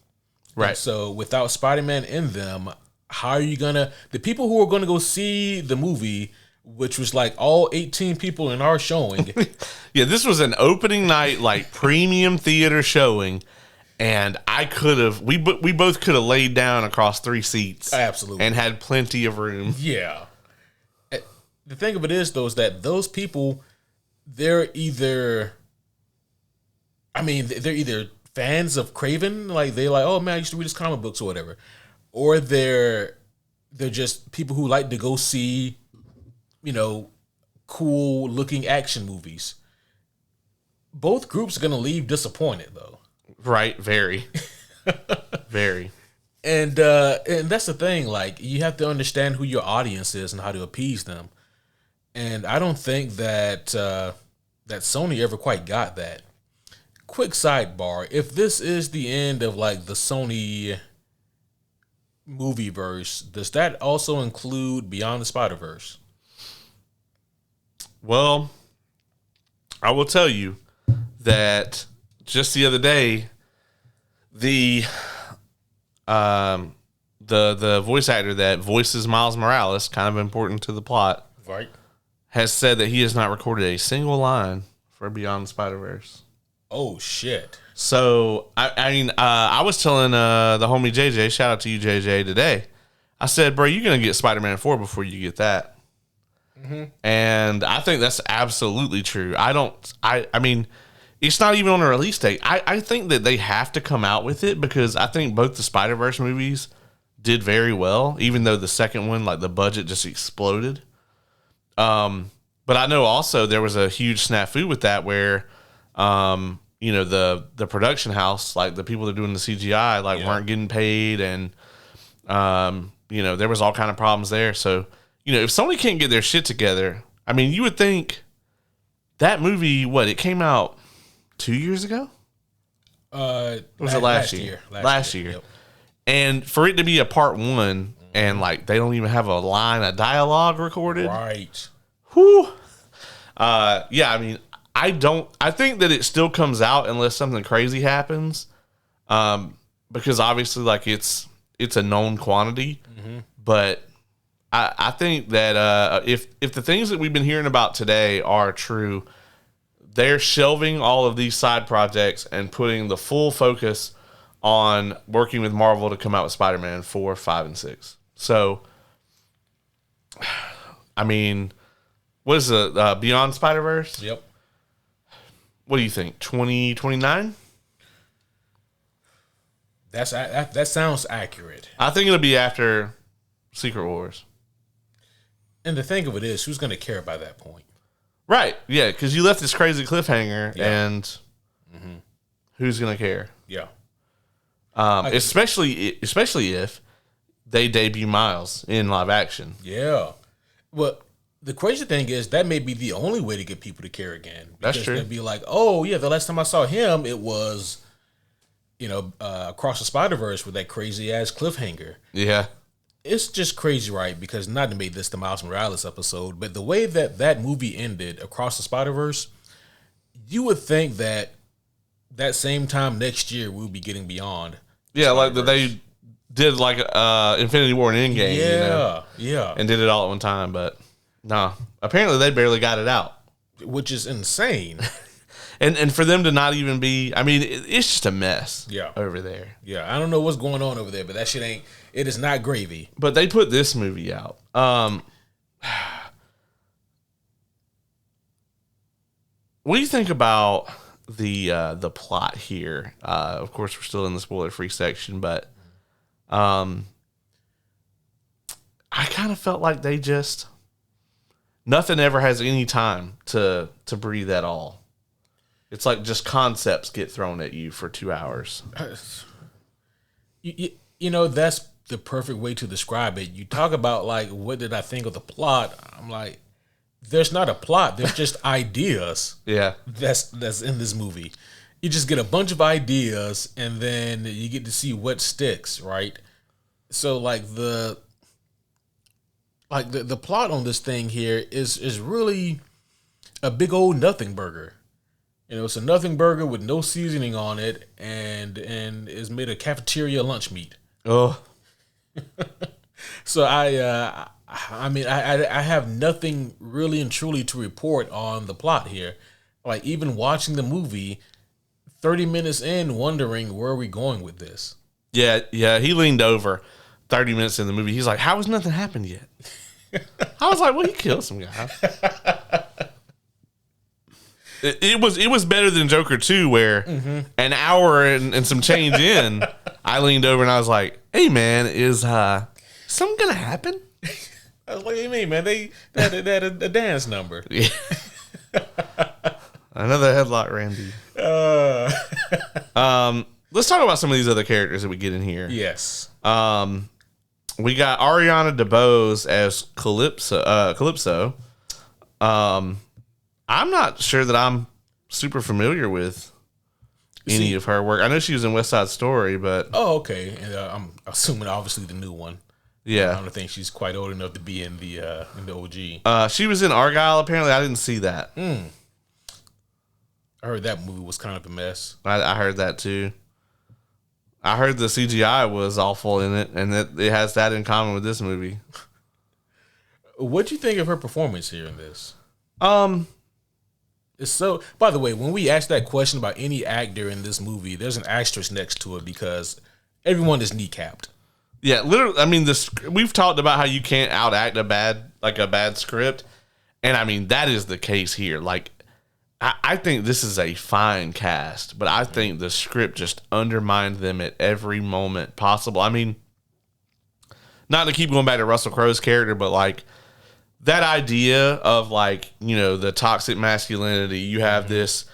Right. And so without Spider-Man in them, how are you gonna? The people who are gonna go see the movie, which was like all 18 people in our showing. Yeah, this was an opening night, like premium theater showing, and we both could have laid down across 3 seats, Absolutely, and had plenty of room. Yeah. The thing of it is, though, is that those people, they're either fans of Kraven, like they're like, oh man, I used to read his comic books or whatever, or they're just people who like to go see, cool looking action movies. Both groups are gonna leave disappointed, though. Right, very, very. And that's the thing. Like, you have to understand who your audience is and how to appease them. And I don't think that that Sony ever quite got that. Quick sidebar: if this is the end of like the Sony movieverse, does that also include Beyond the Spider-Verse? Well, I will tell you that just the other day, the voice actor that voices Miles Morales, kind of important to the plot, Right. has said that he has not recorded a single line for Beyond the Spider-Verse. Oh shit! So I was telling the homie JJ, shout out to you JJ, today. I said, bro, you're gonna get Spider-Man 4 before you get that. Mm-hmm. And I think that's absolutely true. I mean, it's not even on a release date. I think that they have to come out with it because I think both the Spider-Verse movies did very well, even though the second one, like the budget just exploded. But I know also there was a huge snafu with that where, the production house, like the people that are doing the CGI, weren't getting paid, and there was all kind of problems there. So, if Sony can't get their shit together, I mean, you would think that movie, it came out 2 years ago? Was it last year? Last year. Yep. And for it to be a part 1 and they don't even have a line of dialogue recorded. Right. Whew. I mean, I think that it still comes out unless something crazy happens. Because obviously it's a known quantity, but I think that if the things that we've been hearing about today are true, they're shelving all of these side projects and putting the full focus on working with Marvel to come out with Spider-Man 4, 5, and 6. So, I mean, what is it? Beyond Spider-Verse? Yep. What do you think? 2029? That sounds accurate. I think it'll be after Secret Wars. And the thing of it is, who's going to care by that point? Right. Yeah, because you left this crazy cliffhanger, and who's going to care? Yeah. Especially if they debut Miles in live action. Yeah. Well, the crazy thing is that may be the only way to get people to care again. Because that's true. They'd be like, oh, yeah, the last time I saw him, it was, Across the Spider-Verse with that crazy-ass cliffhanger. Yeah. It's just crazy, right? Because not to make this the Miles Morales episode, but the way that movie ended, Across the Spider-Verse, you would think that same time next year we'll be getting Beyond. Yeah, like that they did Infinity War and Endgame. Yeah, yeah. And did it all at one time, but no. Apparently they barely got it out. Which is insane. And for them to not even be, I mean, it's just a mess over there. Yeah, I don't know what's going on over there, but that shit it is not gravy. But they put this movie out. What do you think about the plot here? Of course, we're still in the spoiler-free section, but I kind of felt like they just nothing ever has any time to breathe at all. It's like just concepts get thrown at you for 2 hours. That's the perfect way to describe it. You talk about what did I think of the plot? I'm like, there's not a plot. There's just ideas. Yeah, that's in this movie, you just get a bunch of ideas and then you get to see what sticks, right? So like the plot on this thing here is really a big old nothing burger. It's a nothing burger with no seasoning on it, and is made of cafeteria lunch meat. Oh, so I have nothing really and truly to report on the plot here. Like even watching the movie, 30 minutes in, wondering where are we going with this. Yeah. He leaned over 30 minutes in the movie. He's like, "How has nothing happened yet?" I was like, "Well, he killed some guy." It was better than Joker 2, where an hour and some change in, I leaned over and I was like, "Hey man, is something gonna happen?" I was like, "What do you mean, man? They had a dance number." Yeah. Another headlock, Randy. Let's talk about some of these other characters that we get in here. Yes. We got Ariana DeBose as Calypso. I'm not sure that I'm super familiar with any of her work. I know she was in West Side Story, but oh, okay. And I'm assuming obviously the new one. Yeah, I don't think she's quite old enough to be in the OG. She was in Argyle. Apparently, I didn't see that. I heard that movie was kind of a mess. I heard that too. I heard the CGI was awful in it, and that it has that in common with this movie. What do you think of her performance here in this? So, by the way, when we ask that question about any actor in this movie, there's an asterisk next to it because everyone is kneecapped. Yeah, literally. I mean, we've talked about how you can't outact a bad script, and I mean that is the case here. Like, I think this is a fine cast, but I think the script just undermined them at every moment possible. I mean, not to keep going back to Russell Crowe's character, but like, that idea of like, the toxic masculinity, you have this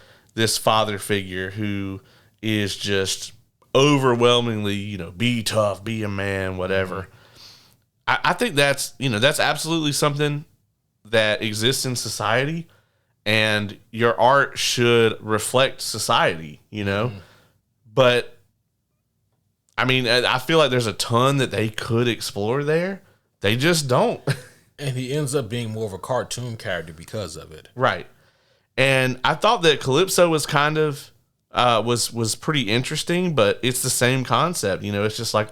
father figure who is just overwhelmingly, be tough, be a man, whatever. I think that's absolutely something that exists in society, and your art should reflect society, But I mean, I feel like there's a ton that they could explore there. They just don't. And he ends up being more of a cartoon character because of it. Right. And I thought that Calypso was kind of was pretty interesting, but it's the same concept. It's just like,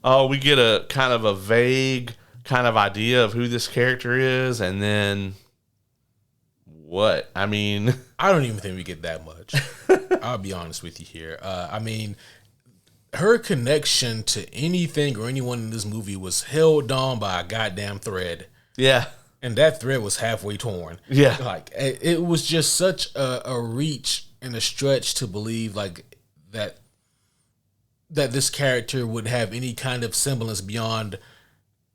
oh, we get a kind of a vague kind of idea of who this character is, and then what? I mean, I don't even think we get that much. I'll be honest with you here. I mean, her connection to anything or anyone in this movie was held on by a goddamn thread. Yeah. And that thread was halfway torn. Yeah. Like, it was just such a reach and a stretch to believe like that this character would have any kind of semblance beyond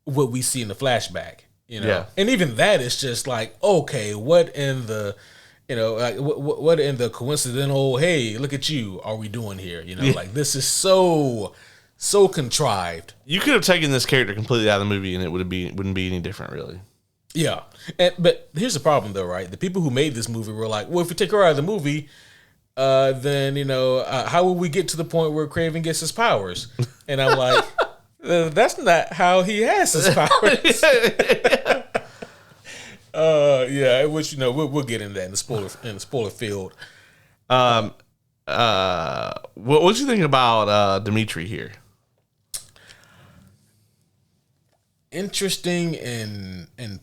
what we see in the flashback, Yeah. And even that is just like, okay, what in the, like what in the coincidental, hey, look at you, are we doing here? Yeah. Like this is so contrived. You could have taken this character completely out of the movie and it wouldn't be any different, really. Yeah. But here's the problem though, right? The people who made this movie were like, well, if we take her out of the movie, then, how will we get to the point where Kraven gets his powers? And I'm like, that's not how he has his powers. Yeah, which, we'll get into that in the spoiler field. What you think about Dimitri here? Interesting in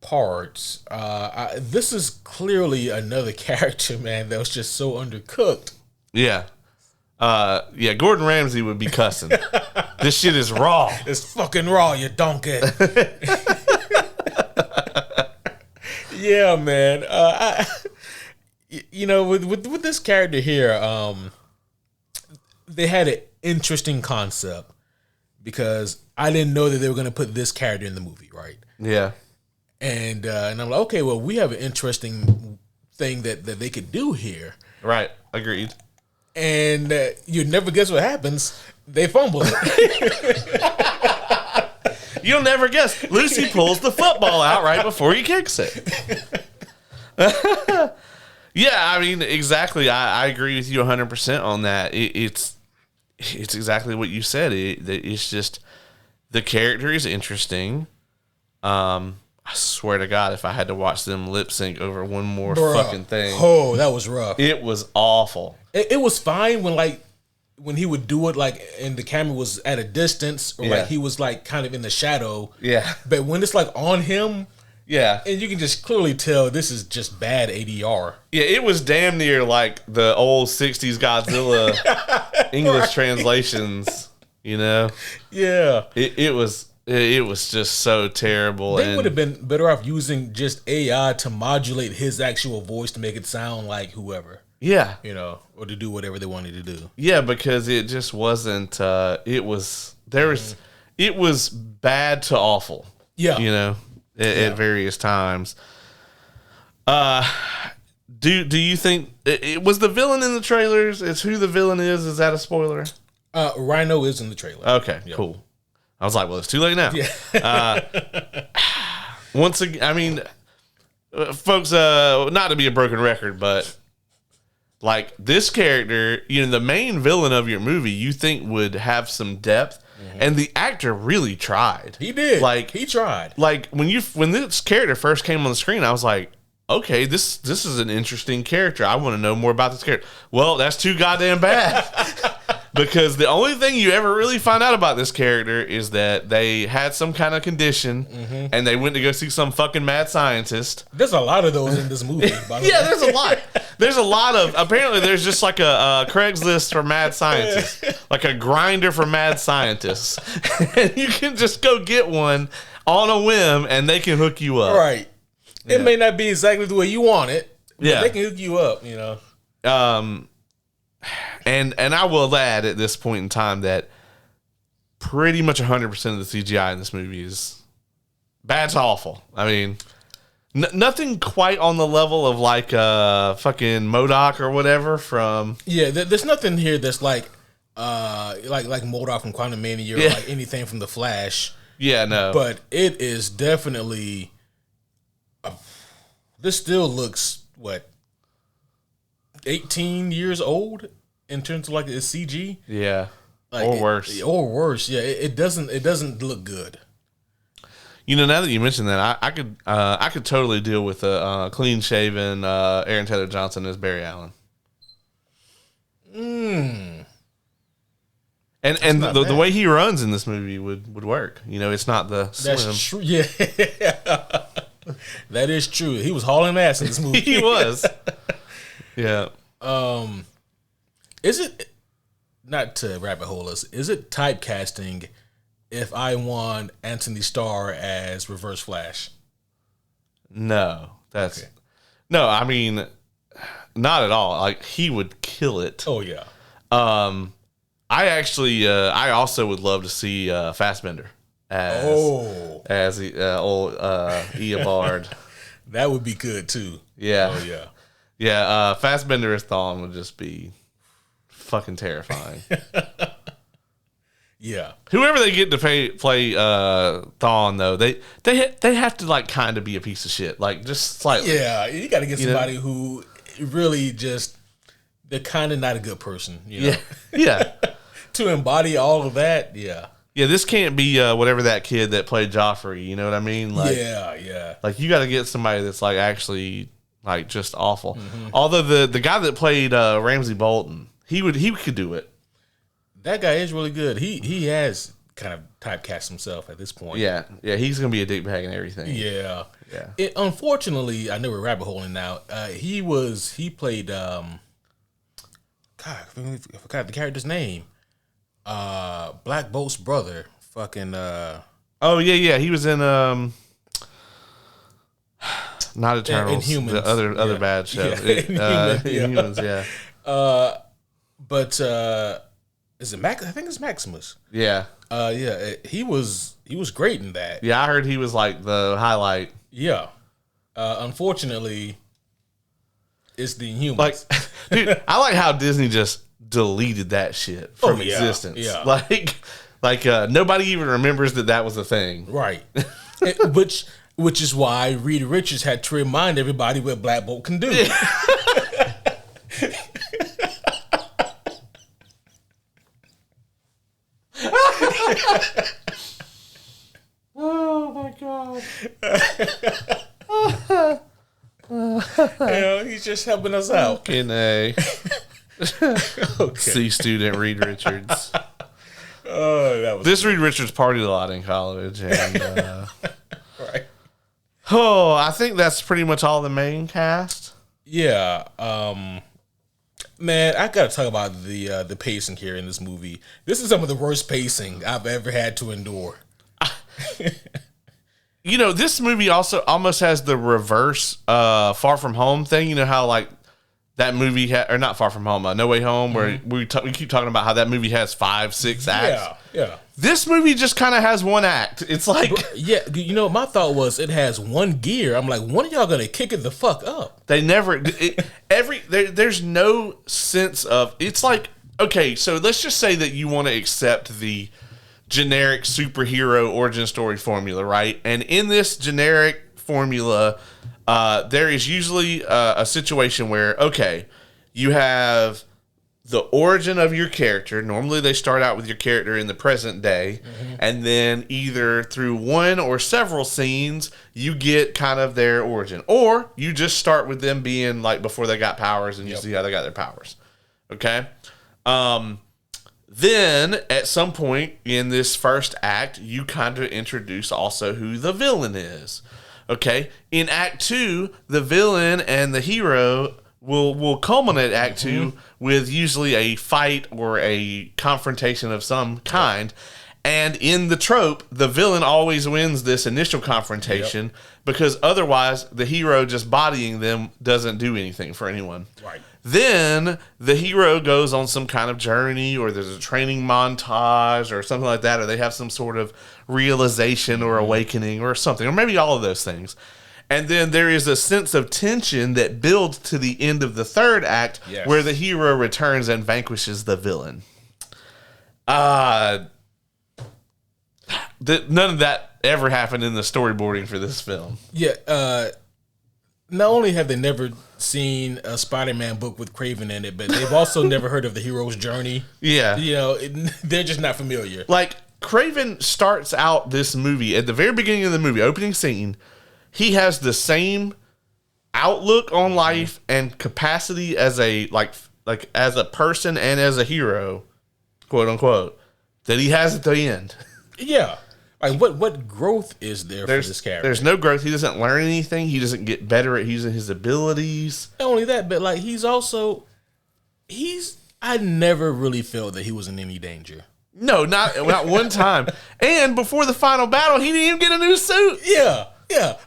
parts. This is clearly another character, man, that was just so undercooked. Yeah. Gordon Ramsay would be cussing. This shit is raw. It's fucking raw, you donkey. Yeah, man. With this character here, they had an interesting concept because I didn't know that they were going to put this character in the movie, right? Yeah. And I'm like, okay, well, we have an interesting thing that they could do here. Right. Agreed. And you never guess what happens. They fumble it. You'll never guess. Lucy pulls the football out right before he kicks it. Yeah, I mean, exactly. I agree with you 100% on that. It's exactly what you said. It's just the character is interesting. I swear to God, if I had to watch them lip sync over one more fucking thing, oh, that was rough. It was awful. It was fine when he would do it and the camera was at a distance or like he was like kind of in the shadow. Yeah, but when it's like on him. Yeah. And you can just clearly tell this is just bad ADR. Yeah, it was damn near like the old 60s Godzilla English translations, you know? Yeah. It was just so terrible. They would have been better off using just AI to modulate his actual voice to make it sound like whoever. Yeah. You know, or to do whatever they wanted to do. Yeah, because it just wasn't, it was bad to awful. Yeah. You know? At various times. Do you think it was the villain in the trailers? It's who the villain is? Is that a spoiler? Rhino is in the trailer. Okay, cool. I was like, well, it's too late now. Yeah. Once again, I mean, folks, not to be a broken record, but like this character, you know, the main villain of your movie, you think would have some depth. And the actor really tried. He did. Like he tried. Like when this character first came on the screen, I was like, okay, this is an interesting character. I want to know more about this character. Well, that's too goddamn bad. Because the only thing you ever really find out about this character is that they had some kind of condition and they went to go see some fucking mad scientist. There's a lot of those in this movie, by the way. Yeah, there's a lot. There's a lot of, apparently there's just like a Craigslist for mad scientists, like a grinder for mad scientists. And you can just go get one on a whim and they can hook you up. Right. Yeah. It may not be exactly the way you want it, but yeah, they can hook you up, you know. And I will add at this point in time that pretty much 100% of the CGI in this movie is bad to awful. I mean, nothing quite on the level of like fucking MODOK or whatever from. Yeah, there's nothing here that's like MODOK from Quantum Mania or like anything from The Flash. Yeah, no. But it is definitely. This still looks 18 years old in terms of like its CG. Yeah, like or worse. Or worse. Yeah, it doesn't look good. You know, now that you mentioned that, I could totally deal with a clean shaven Aaron Taylor Johnson as Barry Allen. And the way he runs in this movie would work. You know, it's not the slim. That's true. Yeah, that is true. He was hauling ass in this movie. He was. Yeah. Is it, not to rabbit hole us, is it typecasting if I want Anthony Starr as Reverse Flash? No, no. I mean, not at all. Like he would kill it. Oh yeah. I actually, I also would love to see Fassbender as the old Eobard. That would be good too. Yeah. Oh yeah. Yeah. Fassbender as Thawne would just be fucking terrifying. Yeah. Whoever they get to play Thawne though, they have to like kind of be a piece of shit, like just slightly. Yeah, you got to get somebody who really just they're kind of not a good person, you know. Yeah. To embody all of that, yeah. Yeah, this can't be whatever that kid that played Joffrey. You know what I mean? Like, yeah. Like you got to get somebody that's like actually like just awful. Mm-hmm. Although the guy that played Ramsay Bolton, he could do it. That guy is really good. He has kind of typecast himself at this point. Yeah, he's gonna be a dickbag and everything. Yeah. Unfortunately, I know we're rabbit holing now. He played God, I forgot the character's name. Black Bolt's brother. Fucking Oh yeah, he was in not Eternals. Inhumans. The other bad show. Inhumans, yeah. But is it Max? I think it's Maximus. Yeah. He was great in that. Yeah, I heard he was like the highlight. Yeah. Unfortunately, it's the Inhumans. Like, dude, I like how Disney just deleted that shit from existence. Yeah. Like nobody even remembers that was a thing. Right. Which is why Reed Richards had to remind everybody what Black Bolt can do. Oh my god. He's just helping us out. In a C student Reed Richards. Oh, that was this Reed Richards partied a lot in college, and right. Oh, I think that's pretty much all the main cast. Yeah, man, I gotta talk about the pacing here in this movie. This is some of the worst pacing I've ever had to endure. You know, this movie also almost has the reverse Far From Home thing. You know how like that movie or not Far From Home, No Way Home, where we keep talking about how that movie has 5-6 acts. Yeah. This movie just kind of has one act. It's like, you know, my thought was it has one gear. I'm like, when are y'all gonna kick it the fuck up? they never there's no sense of. It's like, okay, so let's just say that you want to accept the generic superhero origin story formula, right? And in this generic formula, there is usually a situation where, okay, you have the origin of your character. Normally they start out with your character in the present day, and then either through one or several scenes, you get kind of their origin. Or you just start with them being like before they got powers, and you see how they got their powers. Okay? Then, at some point in this first act, you kind of introduce also who the villain is. Okay? In Act 2, the villain and the hero will culminate Act 2 with usually a fight or a confrontation of some kind. And in the trope, the villain always wins this initial confrontation because otherwise the hero just bodying them doesn't do anything for anyone. Right. Then the hero goes on some kind of journey, or there's a training montage or something like that, or they have some sort of realization or awakening or something, or maybe all of those things. And then there is a sense of tension that builds to the end of the third act where the hero returns and vanquishes the villain. None of that ever happened in the storyboarding for this film. Yeah, not only have they never seen a Spider-Man book with Kraven in it, but they've also never heard of the hero's journey. Yeah. You know, they're just not familiar. Like, Kraven starts out this movie, at the very beginning of the movie, opening scene, he has the same outlook on life and capacity as a, like as a person and as a hero, quote unquote, that he has at the end. Yeah. Like, what growth is there for this character? There's no growth. He doesn't learn anything. He doesn't get better at using his abilities. Not only that, but like I never really felt that he was in any danger. No, not one time. And before the final battle, he didn't even get a new suit. Yeah.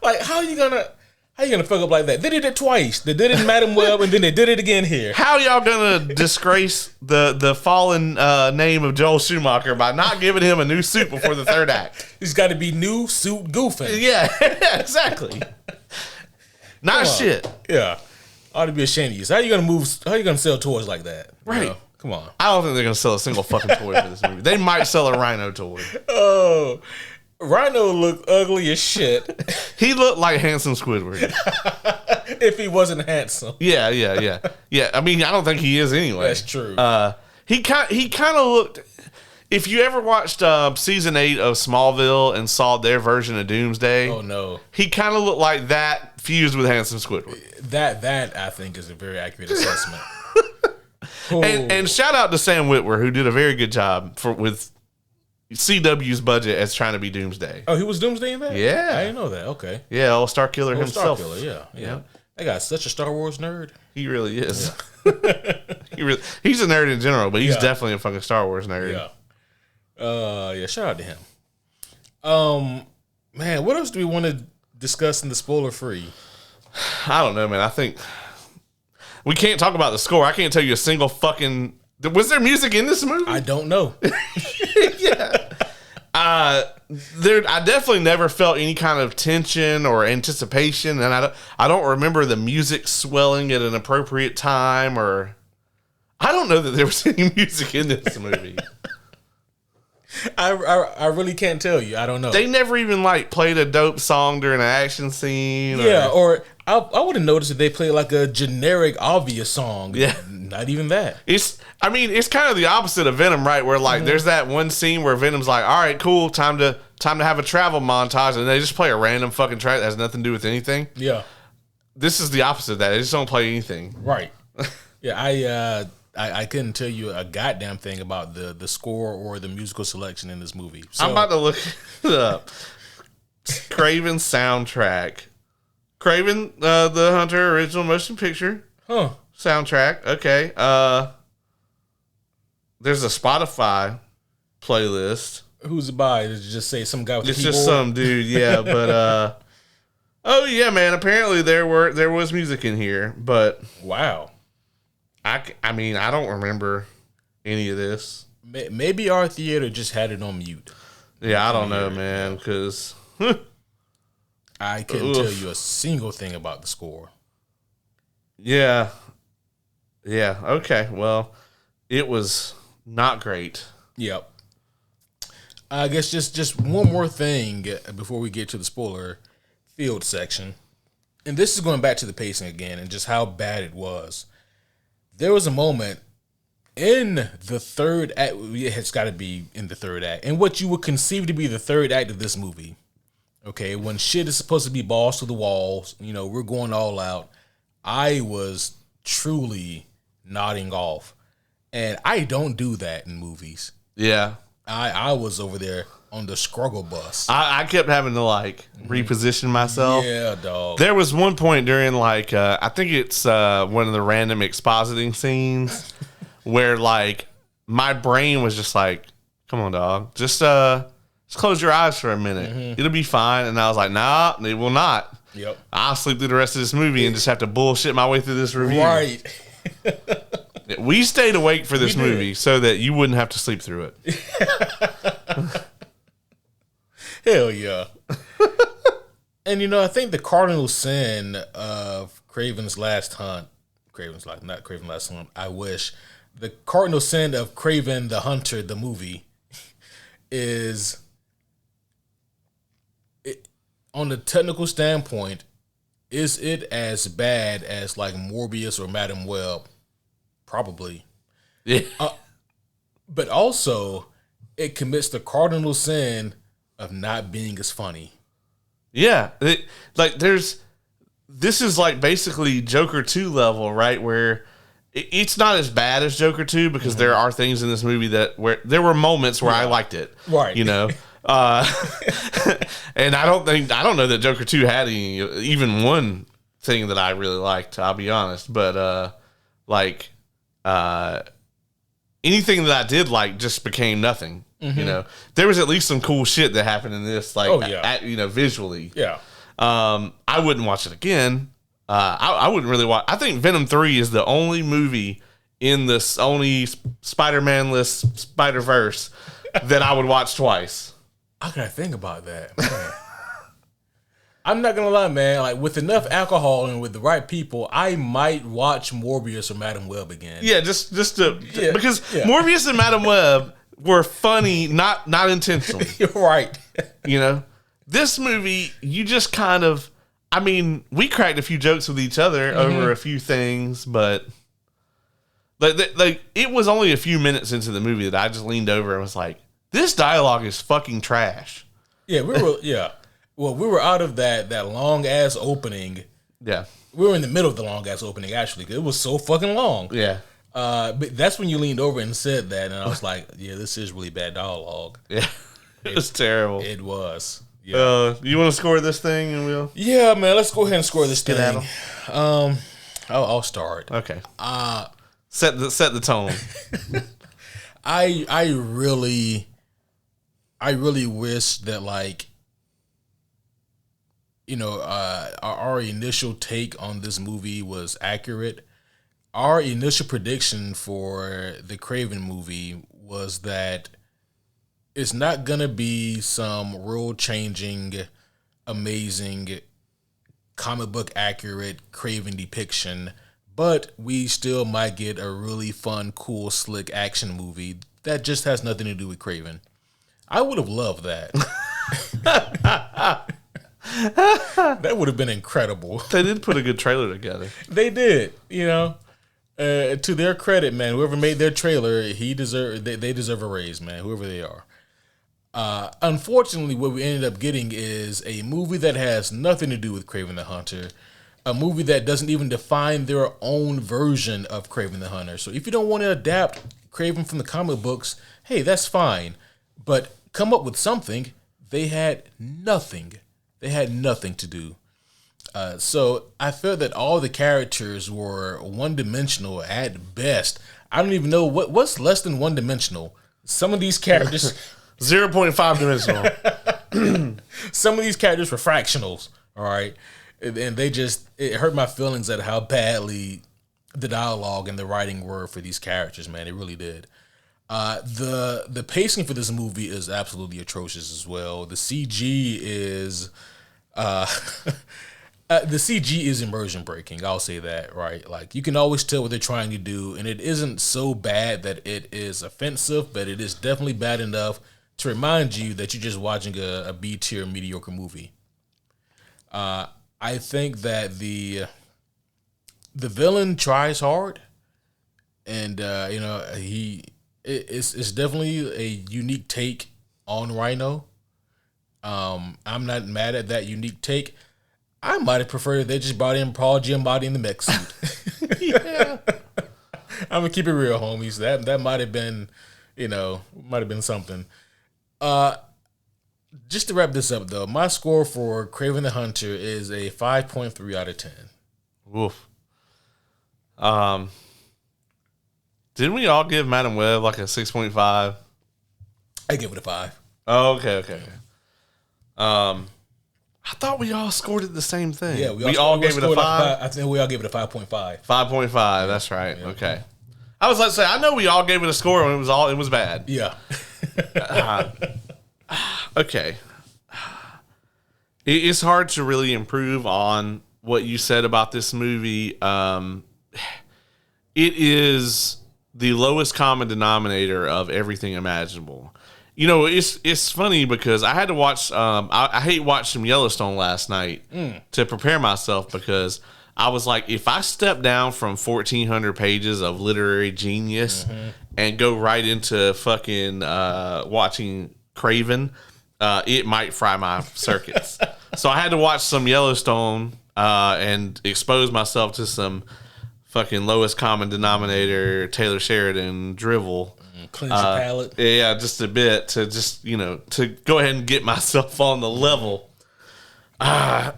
Like, how are you gonna fuck up like that? They did it twice. They did it in Madam Web, and then they did it again here. How y'all gonna disgrace the fallen name of Joel Schumacher by not giving him a new suit before the third act? He's got to be new suit goofing. Yeah, exactly. Not shit. Yeah, ought to be ashamed of you. So how you gonna sell toys like that? Right. You know? Come on. I don't think they're gonna sell a single fucking toy for this movie. They might sell a Rhino toy. Oh. Rhino looked ugly as shit. He looked like handsome Squidward. If he wasn't handsome. Yeah. I mean, I don't think he is anyway. That's true. He kind of looked. If you ever watched season 8 of Smallville and saw their version of Doomsday, oh no, he kind of looked like that fused with handsome Squidward. That I think is a very accurate assessment. And shout out to Sam Witwer, who did a very good job with CW's budget as trying to be Doomsday. Oh, he was Doomsday in that? Yeah. I didn't know that. Okay. Yeah, old Starkiller himself. Starkiller, yeah. That guy's such a Star Wars nerd. He really is. Yeah. He's a nerd in general, but he's definitely a fucking Star Wars nerd. Yeah. Shout out to him. Man, what else do we want to discuss in the spoiler free? I don't know, man. I think we can't talk about the score. I can't tell you a single fucking. Was there music in this movie? I don't know. Yeah. I definitely never felt any kind of tension or anticipation, and I don't remember the music swelling at an appropriate time, or I don't know that there was any music in this movie. I really can't tell you. I don't know. They never even like played a dope song during an action scene. Yeah, or I would have noticed if they played like a generic, obvious song. Yeah. Not even that. It's kind of the opposite of Venom, right? Where like there's that one scene where Venom's like, all right, cool, time to have a travel montage, and they just play a random fucking track that has nothing to do with anything. Yeah. This is the opposite of that. They just don't play anything. Right. Yeah, I couldn't tell you a goddamn thing about the score or the musical selection in this movie. So, I'm about to look it up. Kraven soundtrack. Kraven the Hunter original motion picture. Huh. Soundtrack. Okay. There's a Spotify playlist. Who's it by? Did you just say some guy with a keyboard? It's just some dude, yeah. But oh yeah, man. Apparently there was music in here, but wow. I mean I don't remember any of this. Maybe our theater just had it on mute. Yeah, I don't know, man, because I couldn't tell you a single thing about the score. Yeah. Yeah. Okay. Well, it was not great. Yep. I guess just one more thing before we get to the spoiler field section. And this is going back to the pacing again and just how bad it was. There was a moment in the third act. It's got to be in the third act. And what you would conceive to be the third act of this movie. Okay, when shit is supposed to be balls to the walls, we're going all out. I was truly nodding off. And I don't do that in movies. Yeah. I was over there on the struggle bus. I kept having to reposition myself. Yeah, dog. There was one point during I think it's one of the random expositing scenes where my brain was just like, come on, dog. Just close your eyes for a minute. Mm-hmm. It'll be fine. And I was like, nah, it will not. Yep. I'll sleep through the rest of this movie and just have to bullshit my way through this review. Right. We stayed awake for this movie so that you wouldn't have to sleep through it. Hell yeah. And I think the cardinal sin of Kraven's Last Hunt, not Kraven's Last Hunt, I wish. The cardinal sin of Kraven the Hunter, the movie, is, on the technical standpoint, is it as bad as Morbius or Madam Web? Probably. Yeah. But also, it commits the cardinal sin of not being as funny. Yeah. This is basically Joker 2 level, right? Where it's not as bad as Joker 2 because there are things in this movie where there were moments where I liked it. Right. And I don't know that Joker 2 had even one thing that I really liked, I'll be honest. But anything that I did like just became nothing. Mm-hmm. There was at least some cool shit that happened in this, visually. Yeah. I wouldn't watch it again. I wouldn't really watch. I think Venom 3 is the only movie in the Sony Spider-Man-less Spider-Verse that I would watch twice. I gotta think about that, man. I'm not gonna lie, man. With enough alcohol and with the right people, I might watch Morbius or Madam Web again. Yeah, because Morbius and Madam Web were funny, not intentionally. You're right. This movie, you just kind of. I mean, we cracked a few jokes with each other over a few things, but it was only a few minutes into the movie that I just leaned over and was like, "This dialogue is fucking trash." Yeah, we were. Yeah. Well, we were out of that long ass opening. Yeah. We were in the middle of the long ass opening, actually, because it was so fucking long. Yeah. But that's when you leaned over and said that, and I was like, yeah, this is really bad dialogue. Yeah. It was terrible. It was. Yeah. You want to score this thing, and we'll. Yeah, man. Let's go ahead and score this thing. I'll start. Okay. Set the tone. I really wish that our initial take on this movie was accurate. Our initial prediction for the Kraven movie was that it's not gonna be some world-changing, amazing, comic book accurate Kraven depiction, but we still might get a really fun, cool, slick action movie that just has nothing to do with Kraven. I would have loved that. That would have been incredible. They did put a good trailer together. They did, To their credit, man, whoever made their trailer, they deserve a raise, man. Whoever they are. Unfortunately, what we ended up getting is a movie that has nothing to do with Kraven the Hunter. A movie that doesn't even define their own version of Kraven the Hunter. So if you don't want to adapt Kraven from the comic books, hey, that's fine. But come up with something. They had nothing. They had nothing to do. So I felt that all the characters were one-dimensional at best. I don't even know what's less than one-dimensional. Some of these characters... 0.5 dimensional. Some of these characters were fractionals, all right? And it hurt my feelings at how badly the dialogue and the writing were for these characters, man. It really did. The pacing for this movie is absolutely atrocious as well. The CG is... the CG is immersion breaking. I'll say that, right? Like, you can always tell what they're trying to do, and it isn't so bad that it is offensive, but it is definitely bad enough to remind you that you're just watching a B-tier mediocre movie. I think that the villain tries hard, and it's definitely a unique take on Rhino. I'm not mad at that unique take. I might have preferred if they just brought in Paul Giamatti in the mech suit. Yeah. I'm gonna keep it real, homies. That might have been, something. Just to wrap this up, though, my score for Kraven the Hunter is a 5.3 out of 10. Woof. Didn't we all give Madam Web like a 6.5? I give it a 5. Oh, okay. I thought we all scored it the same thing. Yeah, we all gave it a 5. I think we all gave it a 5.5. 5.5. That's right. Yeah. Okay. I was about to say, I know we all gave it a score and it was bad. Yeah. Okay. It's hard to really improve on what you said about this movie. It is the lowest common denominator of everything imaginable. It's funny because I had to watch. I hate watching Yellowstone last night to prepare myself because I was like, if I step down from 1,400 pages of literary genius and go right into fucking watching Kraven, it might fry my circuits. So I had to watch some Yellowstone and expose myself to some fucking lowest common denominator Taylor Sheridan drivel. Cleanse your palate. Yeah, just a bit to just, to go ahead and get myself on the level. Yeah,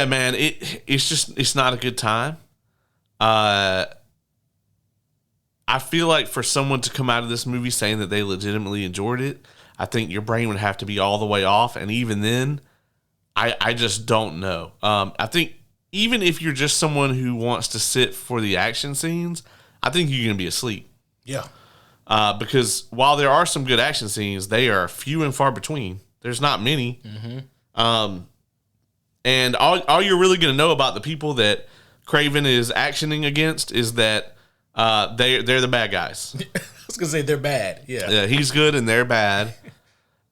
man, it's not a good time. I feel like for someone to come out of this movie saying that they legitimately enjoyed it, I think your brain would have to be all the way off. And even then, I just don't know. I think even if you're just someone who wants to sit for the action scenes, I think you're going to be asleep. Yeah. Because while there are some good action scenes, they are few and far between. There's not many. Mm-hmm. And all you're really going to know about the people that Kraven is actioning against is that they're the bad guys. I was going to say they're bad. Yeah. He's good and they're bad.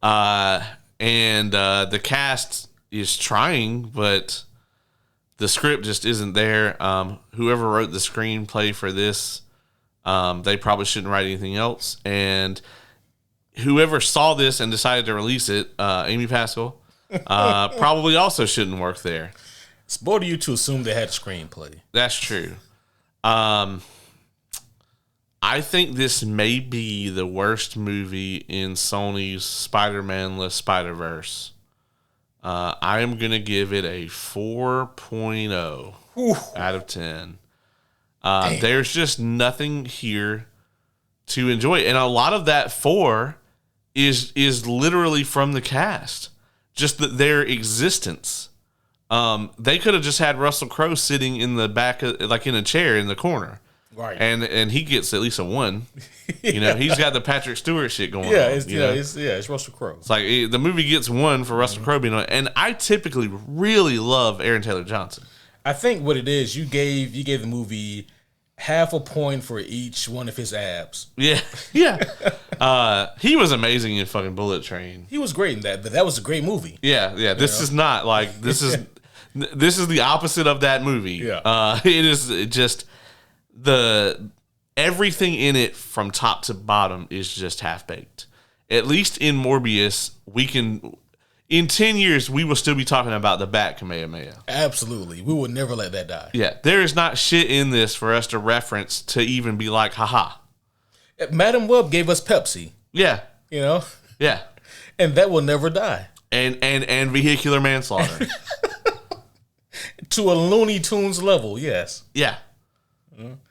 And the cast is trying, but the script just isn't there. Whoever wrote the screenplay for this, they probably shouldn't write anything else. And whoever saw this and decided to release it, Amy Pascal, probably also shouldn't work there. It's bold of you to assume they had a screenplay. That's true. I think this may be the worst movie in Sony's Spider-Man-less Spider-Verse. I am going to give it a 4.0 out of 10. There's just nothing here to enjoy. And a lot of that 4 is literally from the cast. Just their existence. They could have just had Russell Crowe sitting in the back, like in a chair in the corner. Right. And he gets at least a 1. He's got the Patrick Stewart shit going on. It's Russell Crowe. It's like the movie gets 1 for Russell Crowe being on it. And I typically really love Aaron Taylor Johnson. I think what it is, you gave the movie half a point for each one of his abs. Yeah. He was amazing in fucking Bullet Train. He was great in that, but that was a great movie. Yeah. This is not like, this is, This is the opposite of that movie. Yeah. It is just everything in it from top to bottom is just half baked. At least in Morbius, in 10 years, we will still be talking about the Bat Kamehameha. Absolutely. We will never let that die. Yeah. There is not shit in this for us to reference to even be like, haha. Madam Web gave us Pepsi. Yeah. You know? Yeah. And that will never die. And vehicular manslaughter. To a Looney Tunes level, yes. Yeah.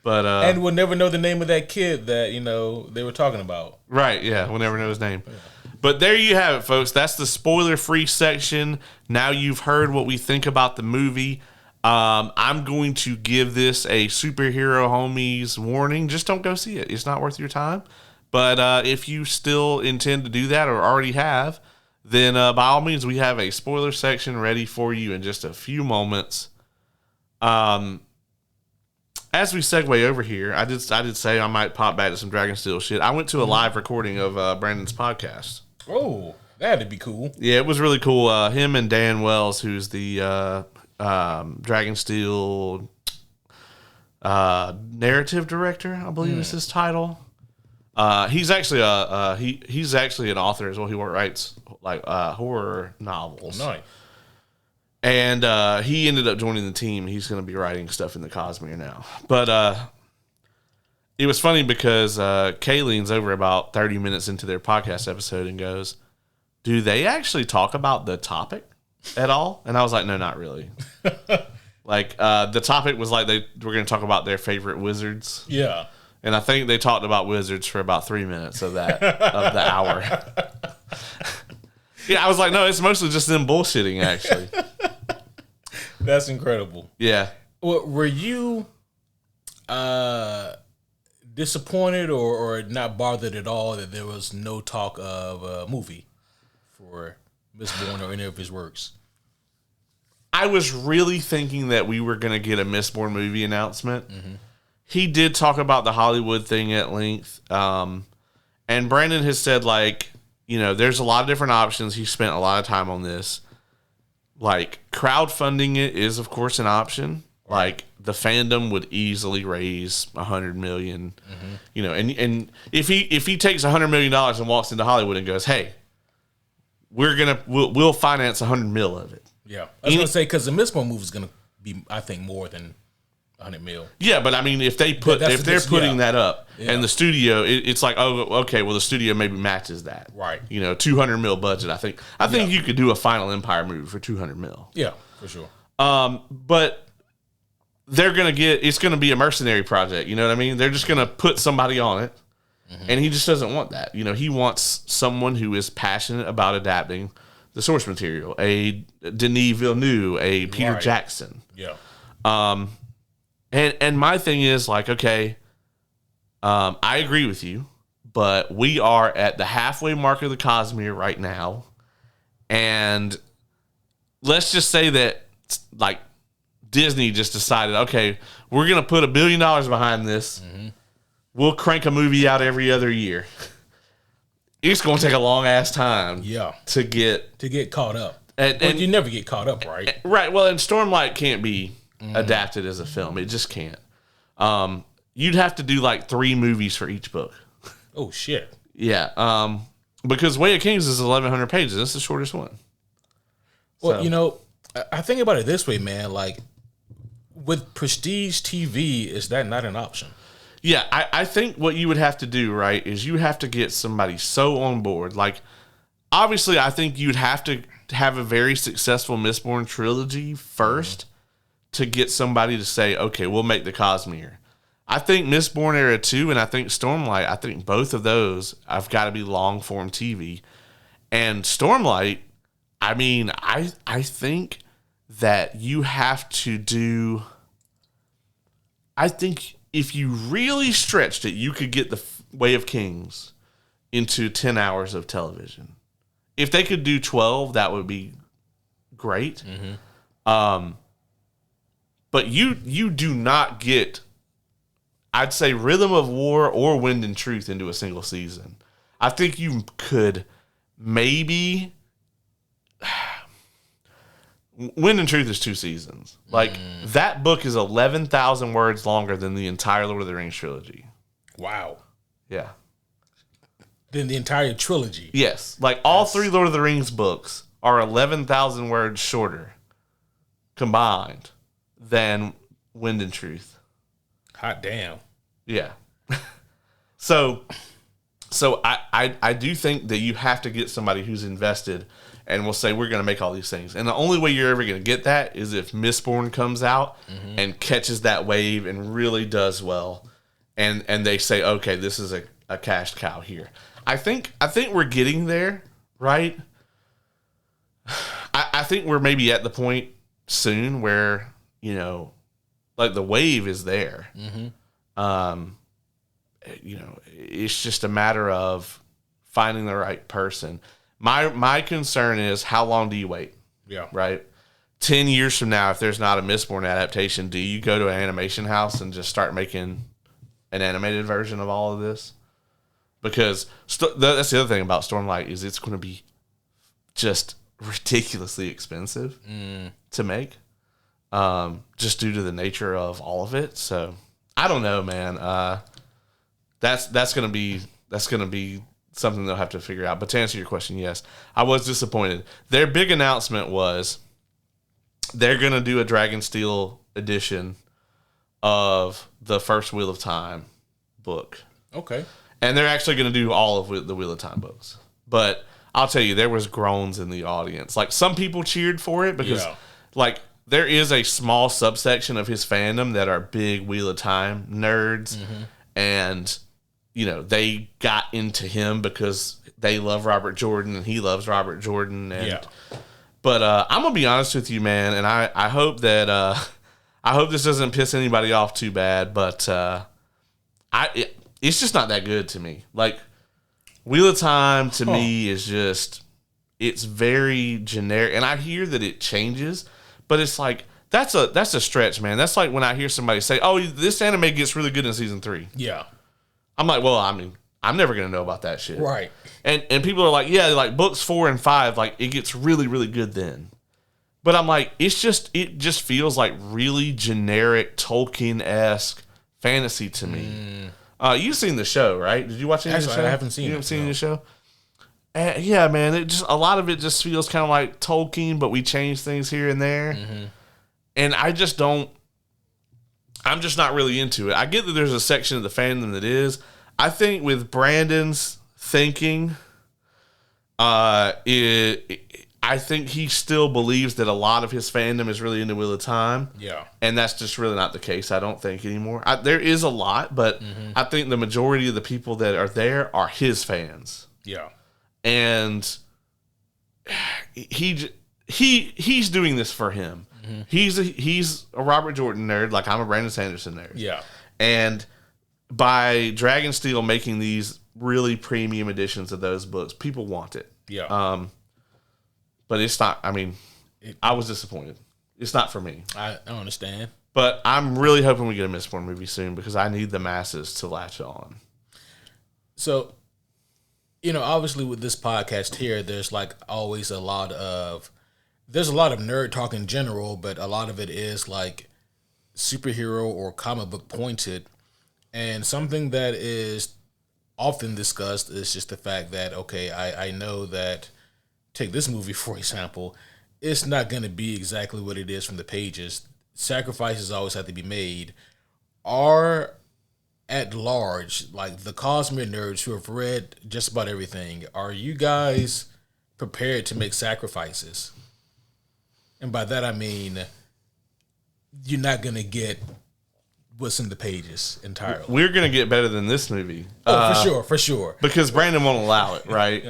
But and we'll never know the name of that kid that, they were talking about. Right, yeah. We'll never know his name. Yeah. But there you have it, folks. That's the spoiler-free section. Now you've heard what we think about the movie. I'm going to give this a superhero homies warning. Just don't go see it. It's not worth your time. But if you still intend to do that or already have, then by all means, we have a spoiler section ready for you in just a few moments. As we segue over here, I did say I might pop back to some Dragonsteel shit. I went to a live recording of Brandon's podcast. Oh, that'd be cool. Yeah, it was really cool. Him and Dan Wells, who's the Dragonsteel narrative director, I believe is his title. He's actually he's actually an author as well. He writes like horror novels. Oh, nice. And he ended up joining the team. He's going to be writing stuff in the Cosmere now. But it was funny because Kay leans over about 30 minutes into their podcast episode and goes, "Do they actually talk about the topic at all?" And I was like, "No, not really." Like the topic was like they were going to talk about their favorite wizards. Yeah. And I think they talked about wizards for about 3 minutes of that of the hour. Yeah, I was like, no, it's mostly just them bullshitting, actually. That's incredible. Yeah. Well, were you disappointed or not bothered at all that there was no talk of a movie for Mistborn or any of his works? I was really thinking that we were going to get a Mistborn movie announcement. Mm-hmm. He did talk about the Hollywood thing at length. And Brandon has said, like, there's a lot of different options. He spent a lot of time on this. Like, crowdfunding it is, of course, an option. Like, the fandom would easily raise $100 million. Mm-hmm. And if he takes $100 million and walks into Hollywood and goes, hey, we'll finance $100 million of it. Yeah. I was going to say, because the Mistborn movie is going to be, I think, more than $100 million. Yeah, but I mean, if they're putting that up and the studio, it's like, oh, okay, well, the studio maybe matches that, right? $200 million budget. I think you could do a Final Empire movie for $200 million. Yeah, for sure. But it's gonna be a mercenary project. You know what I mean? They're just gonna put somebody on it, and he just doesn't want that. He wants someone who is passionate about adapting the source material, a Denis Villeneuve, a Peter Jackson. Yeah. And my thing is like, okay, I agree with you, but we are at the halfway mark of the Cosmere right now. And let's just say that like Disney just decided, okay, we're going to put $1 billion behind this. Mm-hmm. We'll crank a movie out every other year. It's going to take a long ass time. Yeah. To get caught up. And you never get caught up, right? Right. Well, and Stormlight can't be adapted as a film. It just can't. You'd have to do like 3 movies for each book. Oh shit. Yeah. Because Way of Kings is 1,100 pages. That's the shortest one. Well, I think about it this way, man. Like with prestige TV, is that not an option? Yeah, I think what you would have to do, right, is you have to get somebody so on board. Like, obviously, I think you'd have to have a very successful Mistborn trilogy first to get somebody to say, okay, we'll make the Cosmere. I think Mistborn Era 2 and I think Stormlight, I think both of those have got to be long-form TV. And Stormlight, I mean, I think that you have to do... I think if you really stretched it, you could get the Way of Kings into 10 hours of television. If they could do 12, that would be great. Mm-hmm. But you do not get, I'd say, Rhythm of War or Wind and Truth into a single season. I think you could maybe... Wind and Truth is 2 seasons. Like, that book is 11,000 words longer than the entire Lord of the Rings trilogy. Wow. Yeah. Than the entire trilogy. Yes. Like, all 3 Lord of the Rings books are 11,000 words shorter combined than Wind and Truth. Hot damn. Yeah. So I do think that you have to get somebody who's invested and will say, we're going to make all these things. And the only way you're ever going to get that is if Mistborn comes out and catches that wave and really does well. And they say, okay, this is a cash cow here. I think we're getting there, right? I think we're maybe at the point soon where, you know, like the wave is there. You know, it's just a matter of finding the right person. My concern is, how long do you wait? Yeah. Right? 10 years from now, if there's not a Mistborn adaptation, do you go to an animation house and just start making an animated version of all of this? Because that's the other thing about Stormlight, is it's going to be just ridiculously expensive to make, just due to the nature of all of it. So I don't know, man. That's gonna be something they'll have to figure out. But to answer your question, yes, I was disappointed. Their big announcement was they're gonna do a Dragonsteel edition of the first Wheel of Time book. Okay. And they're actually gonna do all of the Wheel of Time books. But I'll tell you, there was groans in the audience. Like, some people cheered for it because, like, there is a small subsection of his fandom that are big Wheel of Time nerds, and, you know, they got into him because they love Robert Jordan and he loves Robert Jordan. And, but I'm gonna be honest with you, man, and I hope that I hope this doesn't piss anybody off too bad, but it's just not that good to me. Like, Wheel of Time to me is just, it's very generic, and I hear that it changes, but it's like, that's a stretch, man. That's like when I hear somebody say, "Oh, this anime gets really good in season 3." Yeah. I'm like, well, I mean, I'm never gonna know about that shit, Right? And people are like, yeah, like books 4 and 5, like it gets really, really good then. But I'm like, it just feels like really generic Tolkien-esque fantasy to me. You've seen the show, right? Did you watch any of the show? I haven't seen it. You haven't seen the show? Yeah, man. It just, a lot of it just feels kind of like Tolkien, but we change things here and there. And I just don't. I'm just not really into it. I get that there's a section of the fandom that is. I think with Brandon's thinking, I think he still believes that a lot of his fandom is really into Wheel of Time. Yeah. And that's just really not the case, I don't think, anymore. There is a lot, but I think the majority of the people that are there are his fans. Yeah. And he's doing this for him. He's a Robert Jordan nerd, like I'm a Brandon Sanderson nerd. Yeah. And by Dragonsteel making these really premium editions of those books, people want it. Yeah. But it's not, I mean, I was disappointed. It's not for me. I understand. But I'm really hoping we get a Mistborn movie soon because I need the masses to latch on. So, you know, obviously with this podcast here, there's like always a lot of nerd talk in general, but a lot of it is like superhero or comic book pointed. And something that is often discussed is just the fact that, okay, I know that, take this movie, for example, it's not going to be exactly what it is from the pages. Sacrifices always have to be made. Are, at large, like the Cosmere nerds who have read just about everything, are you guys prepared to make sacrifices? And by that I mean, you're not going to get what's in the pages entirely. We're going to get better than this movie. Oh, for sure. Because Brandon won't allow it, right?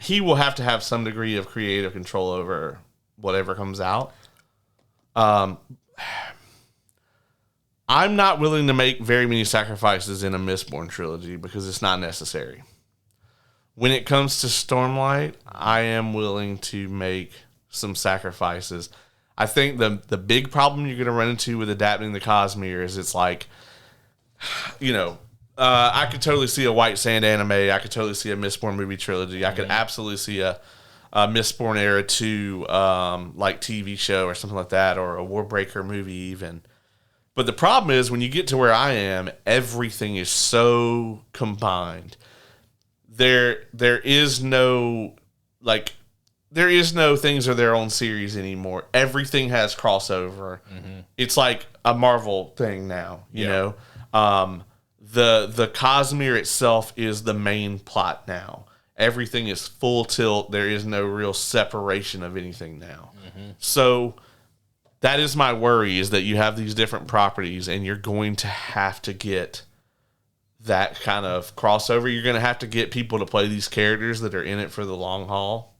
He will have to have some degree of creative control over whatever comes out. I'm not willing to make very many sacrifices in a Mistborn trilogy because it's not necessary. When it comes to Stormlight, I am willing to make some sacrifices. I think the big problem you're going to run into with adapting the Cosmere is it's like, you know, I could totally see a White Sand anime. I could totally see a Mistborn movie trilogy. I could absolutely see a Mistborn Era 2 like TV show or something like that, or a Warbreaker movie even. But the problem is when you get to where I am, everything is so combined. There is no things are their own series anymore. Everything has crossover. Mm-hmm. It's like a Marvel thing now, you know. The Cosmere itself is the main plot now. Everything is full tilt. There is no real separation of anything now. Mm-hmm. So that is my worry, is that you have these different properties and you're going to have to get that kind of crossover. You're going to have to get people to play these characters that are in it for the long haul.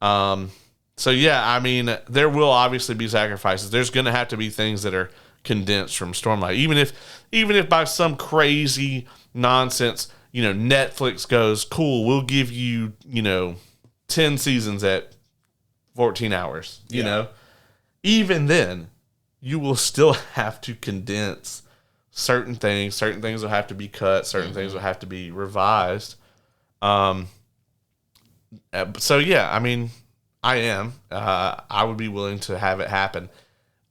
So yeah, I mean, there will obviously be sacrifices. There's going to have to be things that are condensed from Stormlight. Even if by some crazy nonsense, Netflix goes, cool, we'll give you, 10 seasons at 14 hours, you know, even then you will still have to condense certain things. Certain things will have to be cut. Certain things will have to be revised. So yeah, I mean, I would be willing to have it happen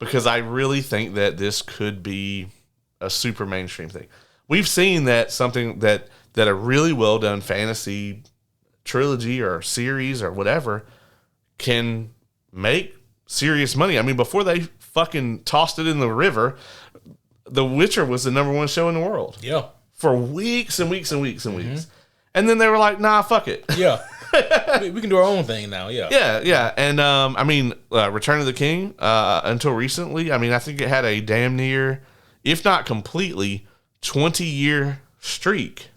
because I really think that this could be a super mainstream thing. We've seen that something that a really well done fantasy trilogy or series or whatever can make serious money. I mean, before they fucking tossed it in the river, The Witcher was the #1 show in the world. Yeah. For weeks and weeks and weeks and weeks. And then they were like, nah, fuck it. Yeah. We can do our own thing now, yeah. Yeah. And, Return of the King, until recently, I mean, I think it had a damn near, if not completely, 20-year streak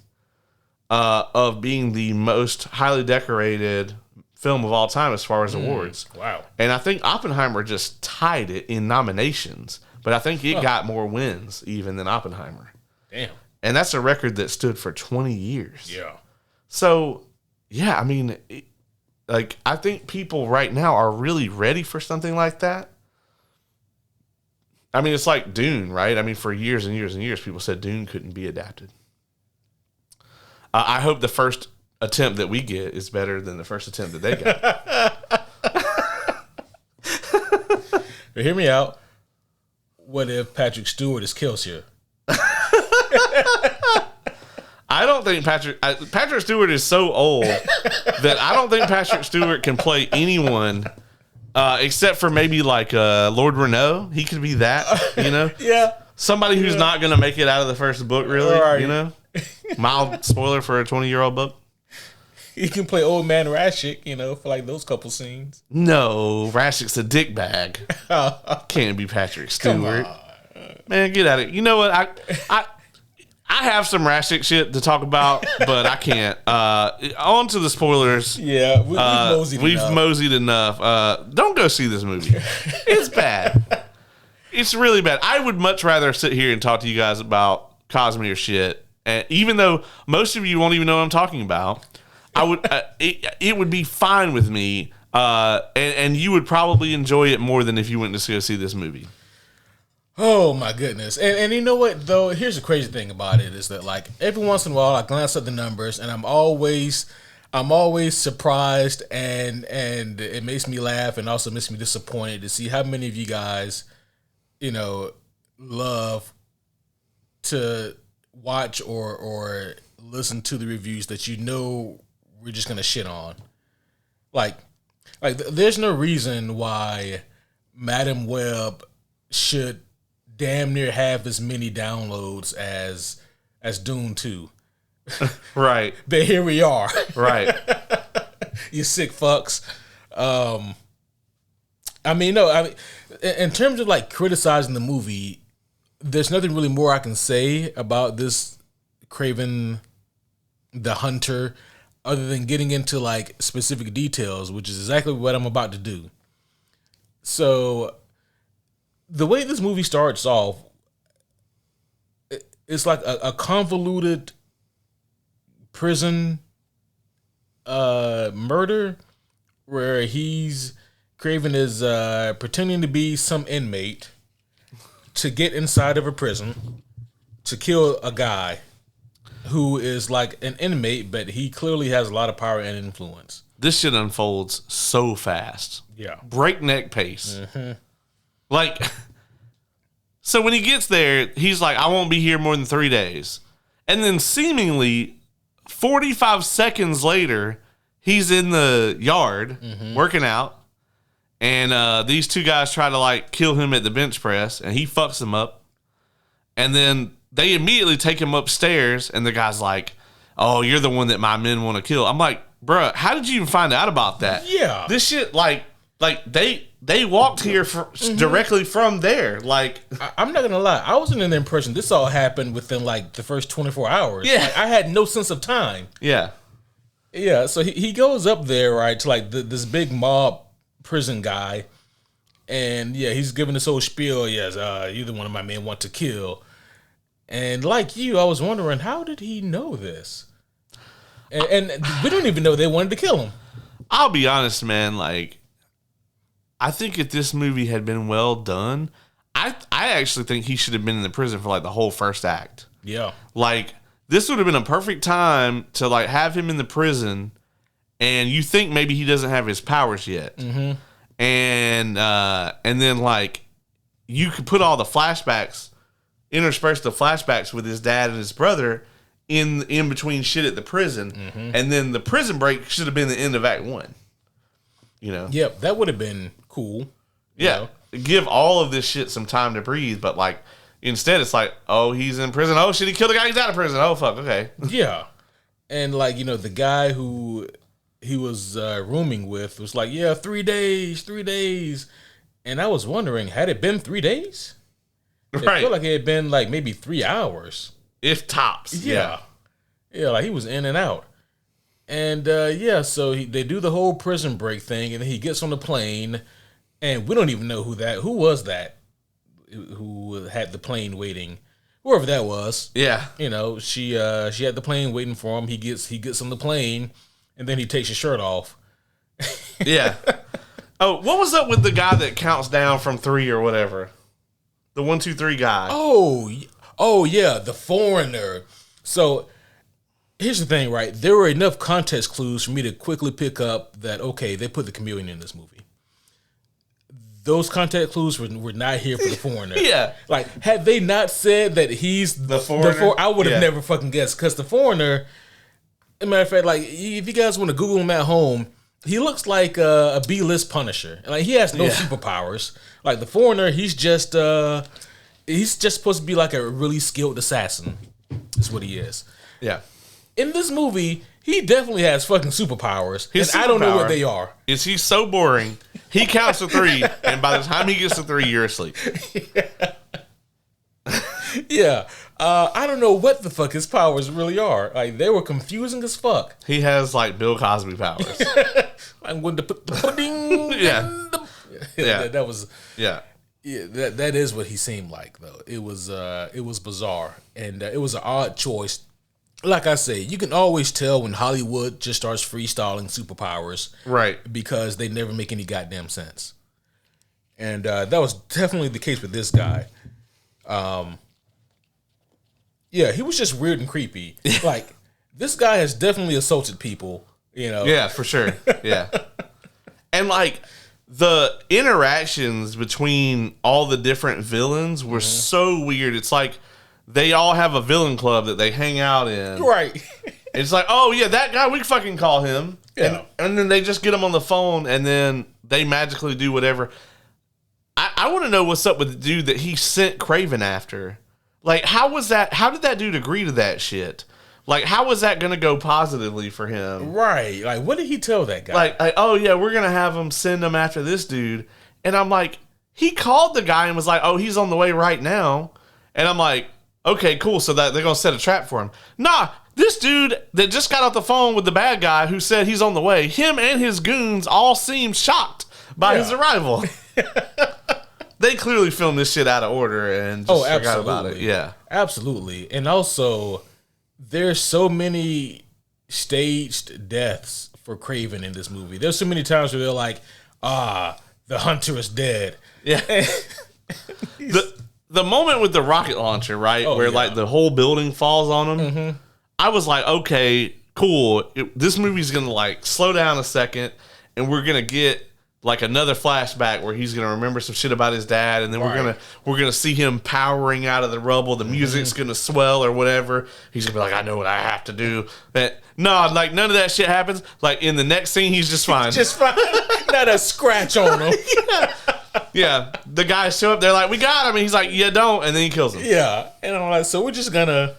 of being the most highly decorated film of all time as far as awards. Wow. And I think Oppenheimer just tied it in nominations, but I think it got more wins even than Oppenheimer. Damn. And that's a record that stood for 20 years. Yeah. So, yeah, I mean, I think people right now are really ready for something like that. I mean, it's like Dune, right? I mean, for years and years and years, people said Dune couldn't be adapted. I hope the first attempt that we get is better than the first attempt that they got. But hear me out. What if Patrick Stewart is Kelsier? I don't think Patrick Stewart is so old that I don't think Patrick Stewart can play anyone except for maybe like Lord Renault. He could be that, Yeah. Somebody who's not going to make it out of the first book, really, Mild spoiler for a 20-year-old book. He can play Old Man Rashik, for like those couple scenes. No, Rashik's a dick bag. Can't be Patrick Stewart. Man, get at it. You know what? I have some Rashik shit to talk about, but I can't. On to the spoilers. Yeah, we've moseyed enough. Don't go see this movie. It's bad. It's really bad. I would much rather sit here and talk to you guys about Cosmere shit. And even though most of you won't even know what I'm talking about, I would. It would be fine with me, and you would probably enjoy it more than if you went to go see this movie. Oh my goodness. And you know what though? Here's the crazy thing about it is that like every once in a while I glance at the numbers and I'm always surprised and it makes me laugh and also makes me disappointed to see how many of you guys, love to watch or listen to the reviews that we're just gonna shit on. Like there's no reason why Madam Web should damn near have as many downloads as Dune 2. Right. But here we are. Right. You sick fucks. In terms of like criticizing the movie, there's nothing really more I can say about this Kraven the Hunter other than getting into like specific details, which is exactly what I'm about to do. So the way this movie starts off, it's like a convoluted prison murder where Kraven is pretending to be some inmate to get inside of a prison to kill a guy who is like an inmate, but he clearly has a lot of power and influence. this shit unfolds so fast. Yeah. Breakneck pace. Like, so when he gets there, he's like, I won't be here more than 3 days. And then seemingly 45 seconds later, he's in the yard working out. And these two guys try to like kill him at the bench press, and he fucks them up. And then they immediately take him upstairs, and the guy's like, oh, you're the one that my men want to kill. I'm like, bruh, how did you even find out about that? Yeah. This shit, like they walked here directly from there. Like, I'm not gonna lie, I wasn't in the impression this all happened within like the first 24 hours. Yeah. Like, I had no sense of time. Yeah. Yeah, so he goes up there, right, to like this big mob prison guy, and yeah, he's giving this whole spiel. Yes, you're the one of my men want to kill. And like you, I was wondering, how did he know this? And we don't even know they wanted to kill him. I'll be honest, man. Like, I think if this movie had been well done, I actually think he should have been in the prison for like the whole first act. Yeah. Like, this would have been a perfect time to like have him in the prison, and you think maybe he doesn't have his powers yet. And then like you could put all the flashbacks, intersperse the flashbacks with his dad and his brother in between shit at the prison, and then the prison break should have been the end of Act 1. You know? Yep, that would have been cool. Yeah, give all of this shit some time to breathe, but like instead it's like, oh, he's in prison. Oh shit, he killed a guy. He's out of prison. Oh fuck, okay. Yeah, and like the guy who he was rooming with was like, yeah, 3 days, and I was wondering, had it been 3 days? Right. I feel like it had been like maybe 3 hours. If tops. Yeah, like he was in and out. And so they do the whole prison break thing, and then he gets on the plane, and we don't even know who was that who had the plane waiting, whoever that was. Yeah, she had the plane waiting for him. He gets on the plane, and then he takes his shirt off. Yeah. Oh, what was up with the guy that counts down from 3 or whatever? The 1, 2, 3 guy. Oh yeah, the foreigner. So here's the thing, right? There were enough context clues for me to quickly pick up that, okay, they put the chameleon in this movie. Those context clues were not here for the foreigner. Yeah. Like, had they not said that he's the foreigner, I would have never fucking guessed. Because the foreigner, as a matter of fact, like, if you guys want to Google him at home, he looks like a B-list Punisher. Like, he has no superpowers. Like, the foreigner, he's just supposed to be like a really skilled assassin. Is what he is. Yeah. In this movie, he definitely has fucking superpowers, I don't know what they are. Is he so boring? He counts to 3, and by the time he gets to 3, you're asleep. Yeah. I don't know what the fuck his powers really are. Like, they were confusing as fuck. He has like Bill Cosby powers. I'm going to put the pudding. That was. Yeah. Yeah, that is what he seemed like, though. It was bizarre, and it was an odd choice. Like I say, you can always tell when Hollywood just starts freestyling superpowers, right? Because they never make any goddamn sense. And that was definitely the case with this guy. He was just weird and creepy. Like, this guy has definitely assaulted people, Yeah, for sure. Yeah. And like the interactions between all the different villains were so weird. It's like they all have a villain club that they hang out in. Right. It's like, oh yeah, that guy, we can fucking call him. Yeah. And then they just get him on the phone, and then they magically do whatever. I want to know what's up with the dude that he sent Kraven after. Like, how did that dude agree to that shit? Like, how was that going to go positively for him? Right. Like, what did he tell that guy? Like, oh, yeah, we're going to have him send him after this dude. And I'm like, he called the guy and was like, oh, he's on the way right now. And I'm like, okay, cool. So that they're going to set a trap for him. Nah, this dude that just got off the phone with the bad guy who said he's on the way, him and his goons all seemed shocked by his arrival. They clearly filmed this shit out of order and just forgot about it. Yeah. Absolutely. And also, there's so many staged deaths for Kraven in this movie. There's so many times where they're like, the hunter is dead. Yeah. The moment with the rocket launcher, right? Like the whole building falls on him. I was like, okay, cool. This movie's gonna like slow down a second, and we're gonna get like another flashback where he's gonna remember some shit about his dad, and then we're gonna see him powering out of the rubble. The music's gonna swell or whatever. He's gonna be like, I know what I have to do. But no, like none of that shit happens. Like in the next scene, he's just fine. Just fine. Not a scratch on him. Yeah. The guys show up. They're like, we got him. And he's like, yeah, don't. And then he kills him. Yeah. And I'm like, so we're just gonna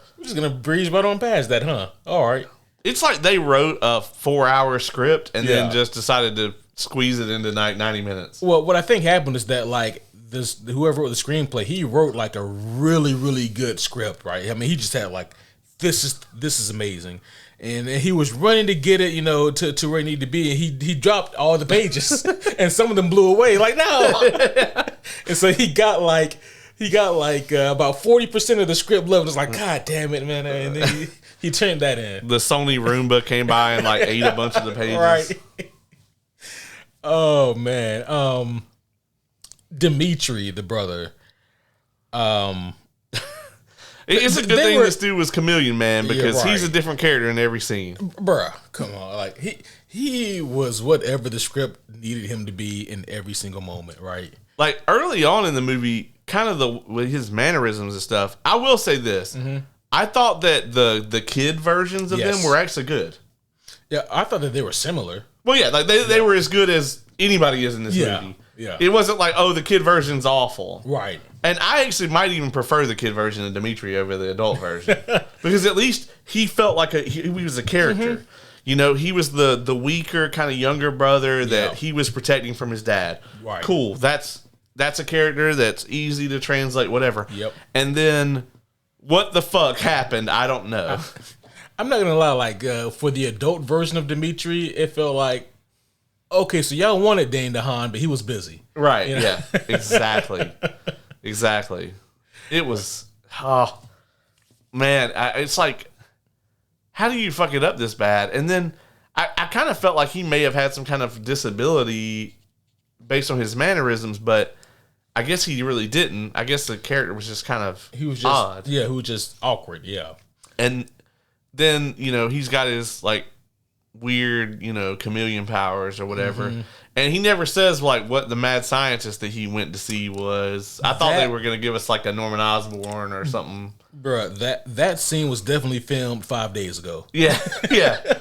breeze right on past that, huh? All right. It's like they wrote a 4-hour script and then just decided to squeeze it into like 90 minutes. Well, what I think happened is that like whoever wrote the screenplay, he wrote like a really, really good script, right? I mean, he just had like, this is amazing. And he was running to get it, you know, to where it needed to be. And he dropped all the pages and some of them blew away. Like, no. And so he got like about 40% of the script left. It's like, God damn it, man. And then he turned that in. The Sony Roomba came by and like ate a bunch of the pages. Right. Oh man. Dimitri, the brother. It's a good thing this dude was Chameleon Man, because he's a different character in every scene. Bruh, come on. Like he was whatever the script needed him to be in every single moment, right? Like early on in the movie, kind of with his mannerisms and stuff. I will say this. I thought that the kid versions of them were actually good. Yeah, I thought that they were similar. Well, yeah, like they were as good as anybody is in this movie. Yeah. It wasn't like, oh, the kid version's awful. Right. And I actually might even prefer the kid version of Dimitri over the adult version. Because at least he felt like he was a character. You know, he was the weaker, kind of younger brother that he was protecting from his dad. Right. Cool. That's a character that's easy to translate, whatever. Yep. And then what the fuck happened, I don't know. I'm not going to lie, like, for the adult version of Dimitri, it felt like, okay, so y'all wanted Dane DeHaan, but he was busy. Right, you know? Yeah, exactly. Exactly. It was, oh, man, it's like, how do you fuck it up this bad? And then I kind of felt like he may have had some kind of disability based on his mannerisms, but I guess he really didn't. I guess the character was just kind of odd. Yeah, he was just awkward, yeah. And then, you know, he's got his, like, weird, you know, chameleon powers or whatever. And he never says, like, what the mad scientist that he went to see was. I thought they were going to give us, like, a Norman Osborn or something. Bruh, that scene was definitely filmed 5 days ago. Yeah, yeah.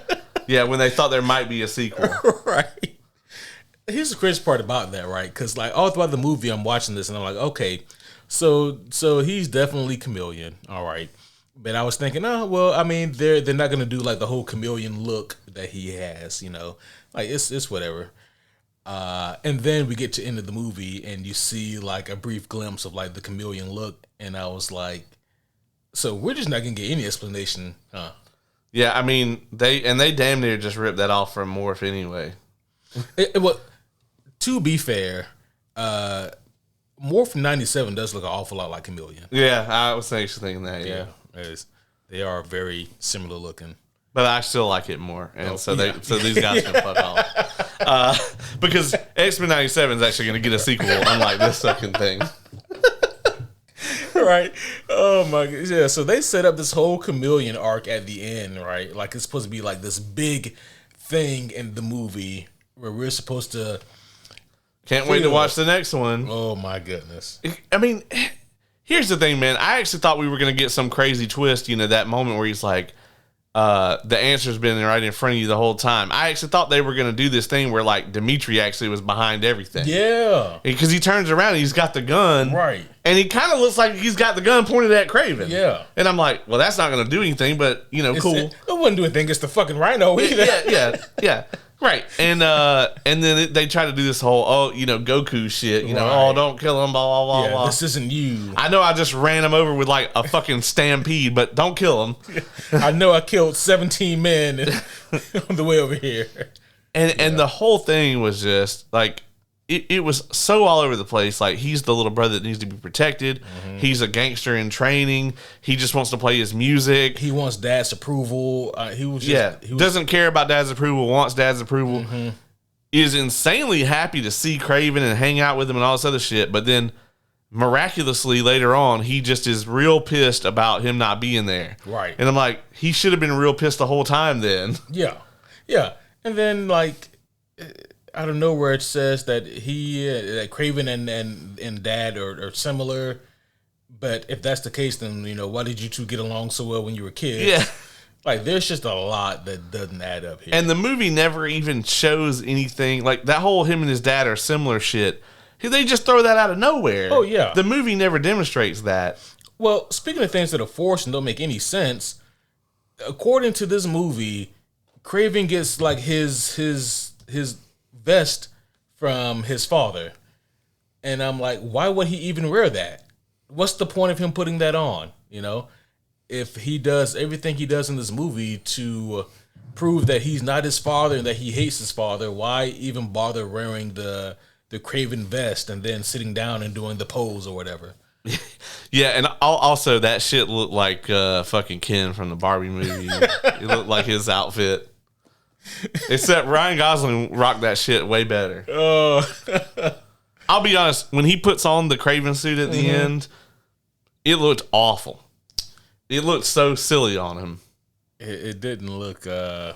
Yeah, when they thought there might be a sequel. Right. Here's the crazy part about that, right? Because, like, all throughout the movie, I'm watching this, and I'm like, okay, so he's definitely chameleon, all right. But I was thinking, oh, well, I mean, they're not gonna do like the whole chameleon look that he has, you know, like it's whatever. And then we get to the end of the movie, and you see like a brief glimpse of like the chameleon look, and I was like, so we're just not gonna get any explanation, huh? Yeah, I mean, they damn near just ripped that off from Morph anyway. Well, to be fair, Morph from '97 does look an awful lot like Chameleon. Yeah, I was actually thinking that. Yeah. They are very similar looking, but I still like it more, and so these guys can fuck off. Because X-Men '97 is actually going to get a sequel, unlike this fucking thing. Right? Oh my god! Yeah. So they set up this whole Chameleon arc at the end, right? Like it's supposed to be like this big thing in the movie where we're supposed to. Can't wait to watch the next one. Oh my goodness! I mean. Here's the thing, man. I actually thought we were going to get some crazy twist, you know, that moment where he's like, the answer's been right in front of you the whole time. I actually thought they were going to do this thing where, like, Dimitri actually was behind everything. Yeah. Because he turns around and he's got the gun. Right. And he kind of looks like he's got the gun pointed at Kraven. Yeah. And I'm like, well, that's not going to do anything, but, you know, cool. It wouldn't do anything. It's the fucking rhino either. Yeah. Right. And then they try to do this whole, Goku shit, you know, don't kill him, blah, blah, blah, blah. This isn't you. I know I just ran him over with like a fucking stampede, but don't kill him. I know I killed 17 men on the way over here. And the whole thing was just like, it was so all over the place. Like, he's the little brother that needs to be protected. Mm-hmm. He's a gangster in training. He just wants to play his music. He wants dad's approval. He doesn't care about dad's approval, wants dad's approval. Mm-hmm. Is insanely happy to see Kraven and hang out with him and all this other shit. But then miraculously later on, he just is real pissed about him not being there. Right. And I'm like, he should have been real pissed the whole time then. Yeah. Yeah. And then, like, out of nowhere, it says that that Kraven and Dad are similar. But if that's the case, then, why did you two get along so well when you were kids? Yeah. Like, there's just a lot that doesn't add up here. And the movie never even shows anything. Like, that whole him and his dad are similar shit. They just throw that out of nowhere. Oh, yeah. The movie never demonstrates that. Well, speaking of things that are forced and don't make any sense, according to this movie, Kraven gets, like, his vest from his father. And I'm like, why would he even wear that? What's the point of him putting that on, If he does everything he does in this movie to prove that he's not his father and that he hates his father, why even bother wearing the Kraven vest and then sitting down and doing the pose or whatever? Yeah, and also that shit looked like fucking Ken from the Barbie movie. It looked like his outfit. Except Ryan Gosling rocked that shit way better. I'll be honest, when he puts on the Kraven suit at the end, it looked awful. It looked so silly on him. It didn't look the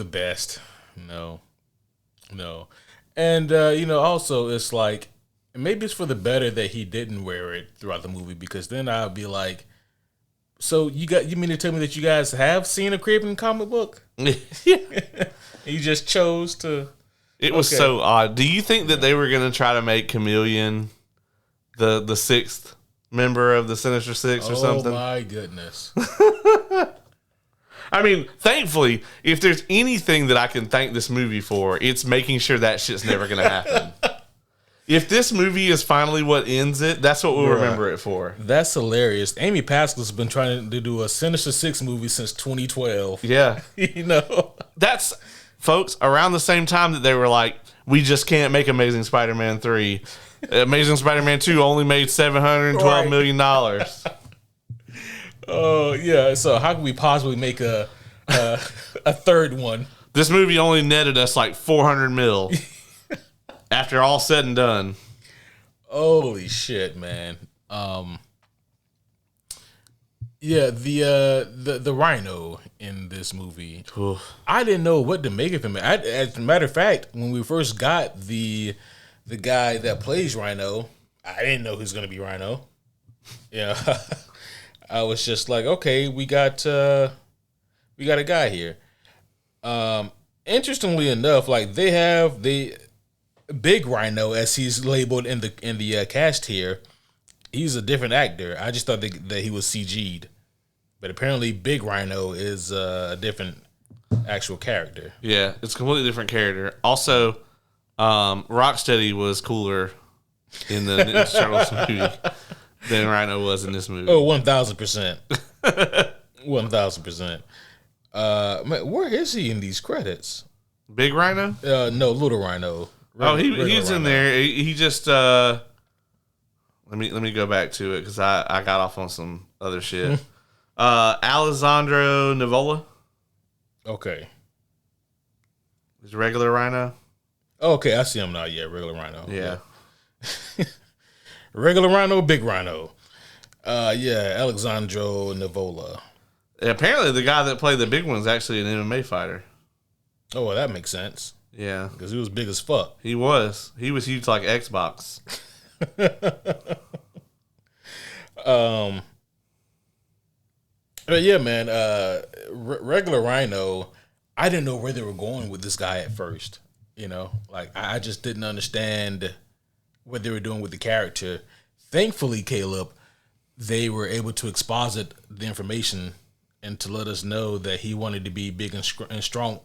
best. No. And also it's like, maybe it's for the better that he didn't wear it throughout the movie, because then I'll be like, so you mean to tell me that you guys have seen a Kraven comic book? Yeah. You just chose to. It was so odd. Do you think that they were going to try to make Chameleon the sixth member of the Sinister Six or something? Oh my goodness. I mean, thankfully, if there's anything that I can thank this movie for, it's making sure that shit's never going to happen. If this movie is finally what ends it, that's what we'll remember it for. That's hilarious. Amy Pascal's been trying to do a Sinister Six movie since 2012. Yeah. That's, folks, around the same time that they were like, we just can't make Amazing Spider-Man 3. Amazing Spider-Man 2 only made $712 million. Oh, yeah. So how can we possibly make a third one? This movie only netted us like $400 million. After all said and done. Holy shit, man. Yeah, the Rhino in this movie. Oof. I didn't know what to make of him. As a matter of fact, when we first got the guy that plays Rhino, I didn't know who's gonna be Rhino. Yeah. I was just like, okay, we got a guy here. Interestingly enough, like they have the Big Rhino, as he's labeled in the cast here, he's a different actor. I just thought that he was CG'd, but apparently Big Rhino is a different actual character. Yeah, it's a completely different character. Also, Rocksteady was cooler in the Ninja Turtles movie than Rhino was in this movie. Oh, 1,000%. 1,000%. Where is he in these credits? Big Rhino? No, Little Rhino. He's in there. He just let me go back to it because I got off on some other shit. Alessandro Nivola. Okay. Is regular Rhino. Okay, I see him now. Yeah, regular Rhino. Yeah. Regular Rhino, Big Rhino. Yeah, Alessandro Nivola. Apparently, the guy that played the big one is actually an MMA fighter. Oh, well, that makes sense. Yeah, because he was big as fuck. He was huge like Xbox. But yeah, man, regular Rhino, I didn't know where they were going with this guy at first. Like I just didn't understand what they were doing with the character. Thankfully, Caleb, they were able to exposit the information and to let us know that he wanted to be big and strong.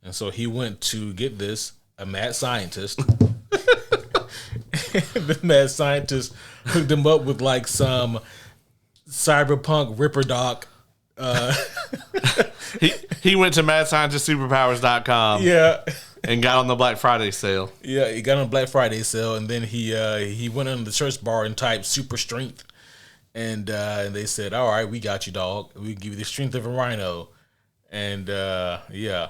And so he went to get a mad scientist. The mad scientist hooked him up with like some cyberpunk Ripper Doc. He went to madscientistsuperpowers.com. Yeah. And got on the Black Friday sale. Yeah, he got on the Black Friday sale, and then he went on the search bar and typed super strength. And they said, all right, we got you, dog. We give you the strength of a rhino. And yeah.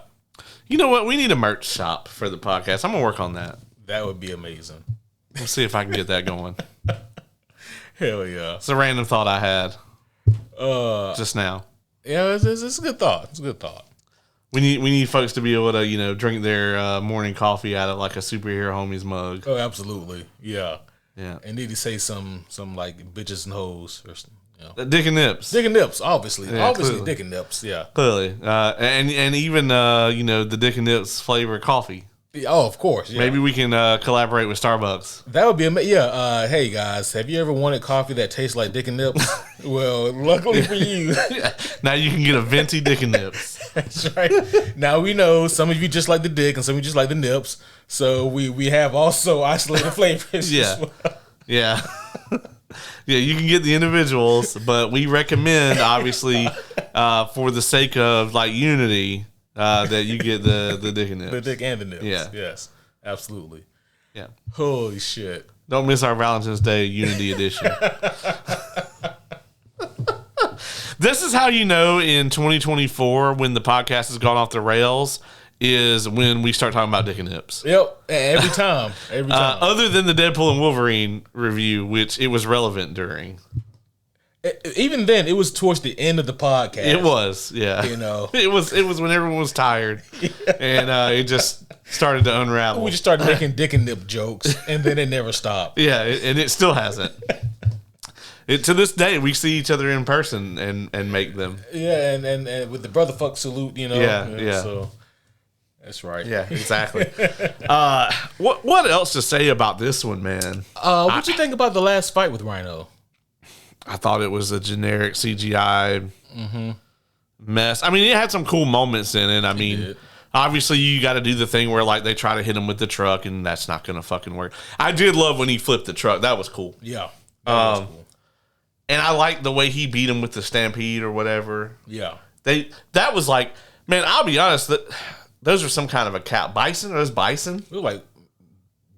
You know what? We need a merch shop for the podcast. I'm going to work on that. That would be amazing. We'll see if I can get that going. Hell yeah. It's a random thought I had just now. Yeah, it's a good thought. It's a good thought. We need folks to be able to, drink their morning coffee out of like a superhero homies mug. Oh, absolutely. Yeah. Yeah. And need to say some like bitches and hoes or Dick and nips. Dick and nips, obviously. Yeah, obviously clearly. Dick and nips, yeah. Clearly. And even the Dick and nips flavor coffee. Oh, of course. Yeah. Maybe we can collaborate with Starbucks. That would be amazing. Yeah. Hey guys, have you ever wanted coffee that tastes like Dick and nips? Well, luckily for you. Now you can get a venti Dick and nips. That's right. Now we know some of you just like the dick and some of you just like the nips. So we have also isolated flavors. Yeah. As well. Yeah. Yeah, you can get the individuals, but we recommend, obviously, for the sake of like unity, that you get the dick and nips. The dick and the nips. Yeah. Yes. Absolutely. Yeah. Holy shit. Don't miss our Valentine's Day Unity Edition. This is how you know in 2024 when the podcast has gone off the rails is when we start talking about dick and nips. Yep. Every time. Every time. Other than the Deadpool and Wolverine review, which it was relevant during. Even then, it was towards the end of the podcast. It was, yeah. It was when everyone was tired, and it just started to unravel. We just started making dick and nip jokes, and then it never stopped. Yeah, and it still hasn't. To this day, we see each other in person and make them. Yeah, and with the brother fuck salute, Yeah. So that's right. Yeah, exactly. What else to say about this one, man? What'd you think about the last fight with Rhino? I thought it was a generic CGI mess. I mean, it had some cool moments in it. I mean, obviously, you got to do the thing where like they try to hit him with the truck, and that's not going to fucking work. I did love when he flipped the truck. That was cool. Yeah, that was cool. And I liked the way he beat him with the stampede or whatever. Yeah, that was like, man. I'll be honest, that those are some kind of a cow. Bison? Are those bison? We were like,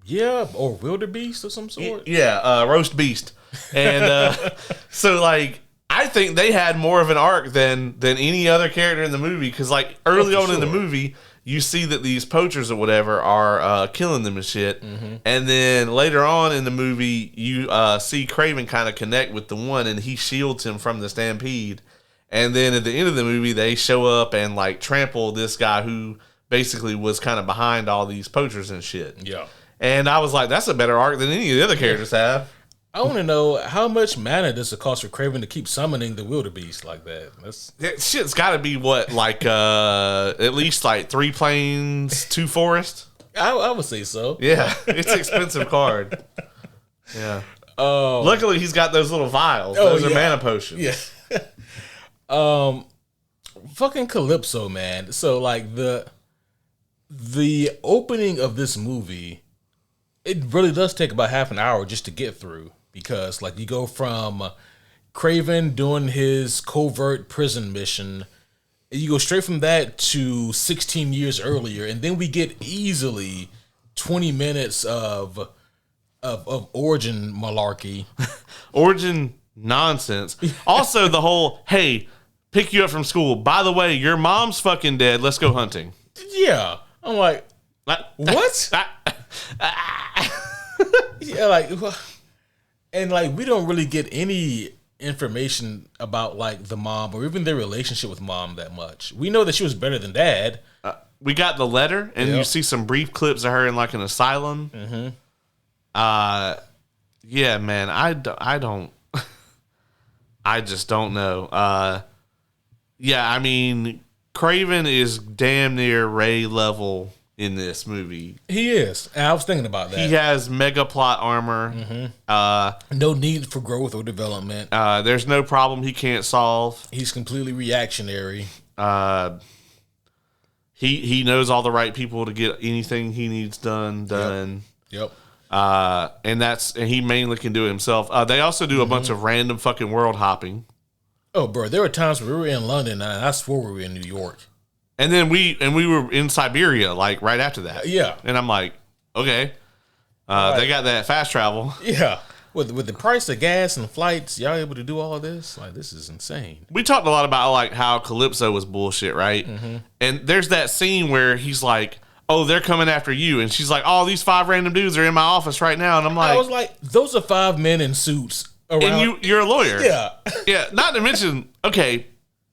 yeah, or wildebeest of some sort. Yeah, roast beast. And so, like, I think they had more of an arc than any other character in the movie. Because, like, early on in the movie, you see that these poachers or whatever are killing them and shit. Mm-hmm. And then later on in the movie, you see Kraven kind of connect with the one, and he shields him from the stampede. And then at the end of the movie, they show up and, like, trample this guy who basically was kind of behind all these poachers and shit. Yeah. And I was like, that's a better arc than any of the other characters have. I want to know how much mana does it cost for Kraven to keep summoning the wildebeest like that? That shit's got to be what, like at least like 3 planes, 2 forests. I would say so. Yeah, it's an expensive card. Yeah. Oh. Luckily, he's got those little vials. Those are mana potions. Yeah. Fucking Calypso, man. So like the opening of this movie, it really does take about half an hour just to get through. Because, like, you go from Kraven doing his covert prison mission, and you go straight from that to 16 years earlier, and then we get easily 20 minutes of origin malarkey. Origin nonsense. Also, the whole, hey, pick you up from school. By the way, your mom's fucking dead. Let's go hunting. Yeah. I'm like, what? Yeah, like... And, like, we don't really get any information about, like, the mom or even their relationship with mom that much. We know that she was better than dad. We got the letter, and you see some brief clips of her in, like, an asylum. Mm-hmm. Yeah, man, I don't... I just don't know. Yeah, I mean, Kraven is damn near Ray level in this movie. He is. And I was thinking about that. He has mega plot armor. Mm-hmm. No need for growth or development. There's no problem he can't solve. He's completely reactionary. He knows all the right people to get anything he needs done. Yep. And he mainly can do it himself. They also do a bunch of random fucking world hopping. Oh, bro, there were times where we were in London and I swore we were in New York. And then we were in Siberia, like, right after that. Yeah. And I'm like, okay. Right. They got that fast travel. Yeah. With the price of gas and flights, y'all able to do all this? Like, this is insane. We talked a lot about, like, how Calypso was bullshit, right? Mm-hmm. And there's that scene where he's like, oh, they're coming after you. And she's like, oh, these 5 random dudes are in my office right now. And I'm like, I was like, those are 5 men in suits around. And you're a lawyer. Yeah. Yeah. Not to mention, okay,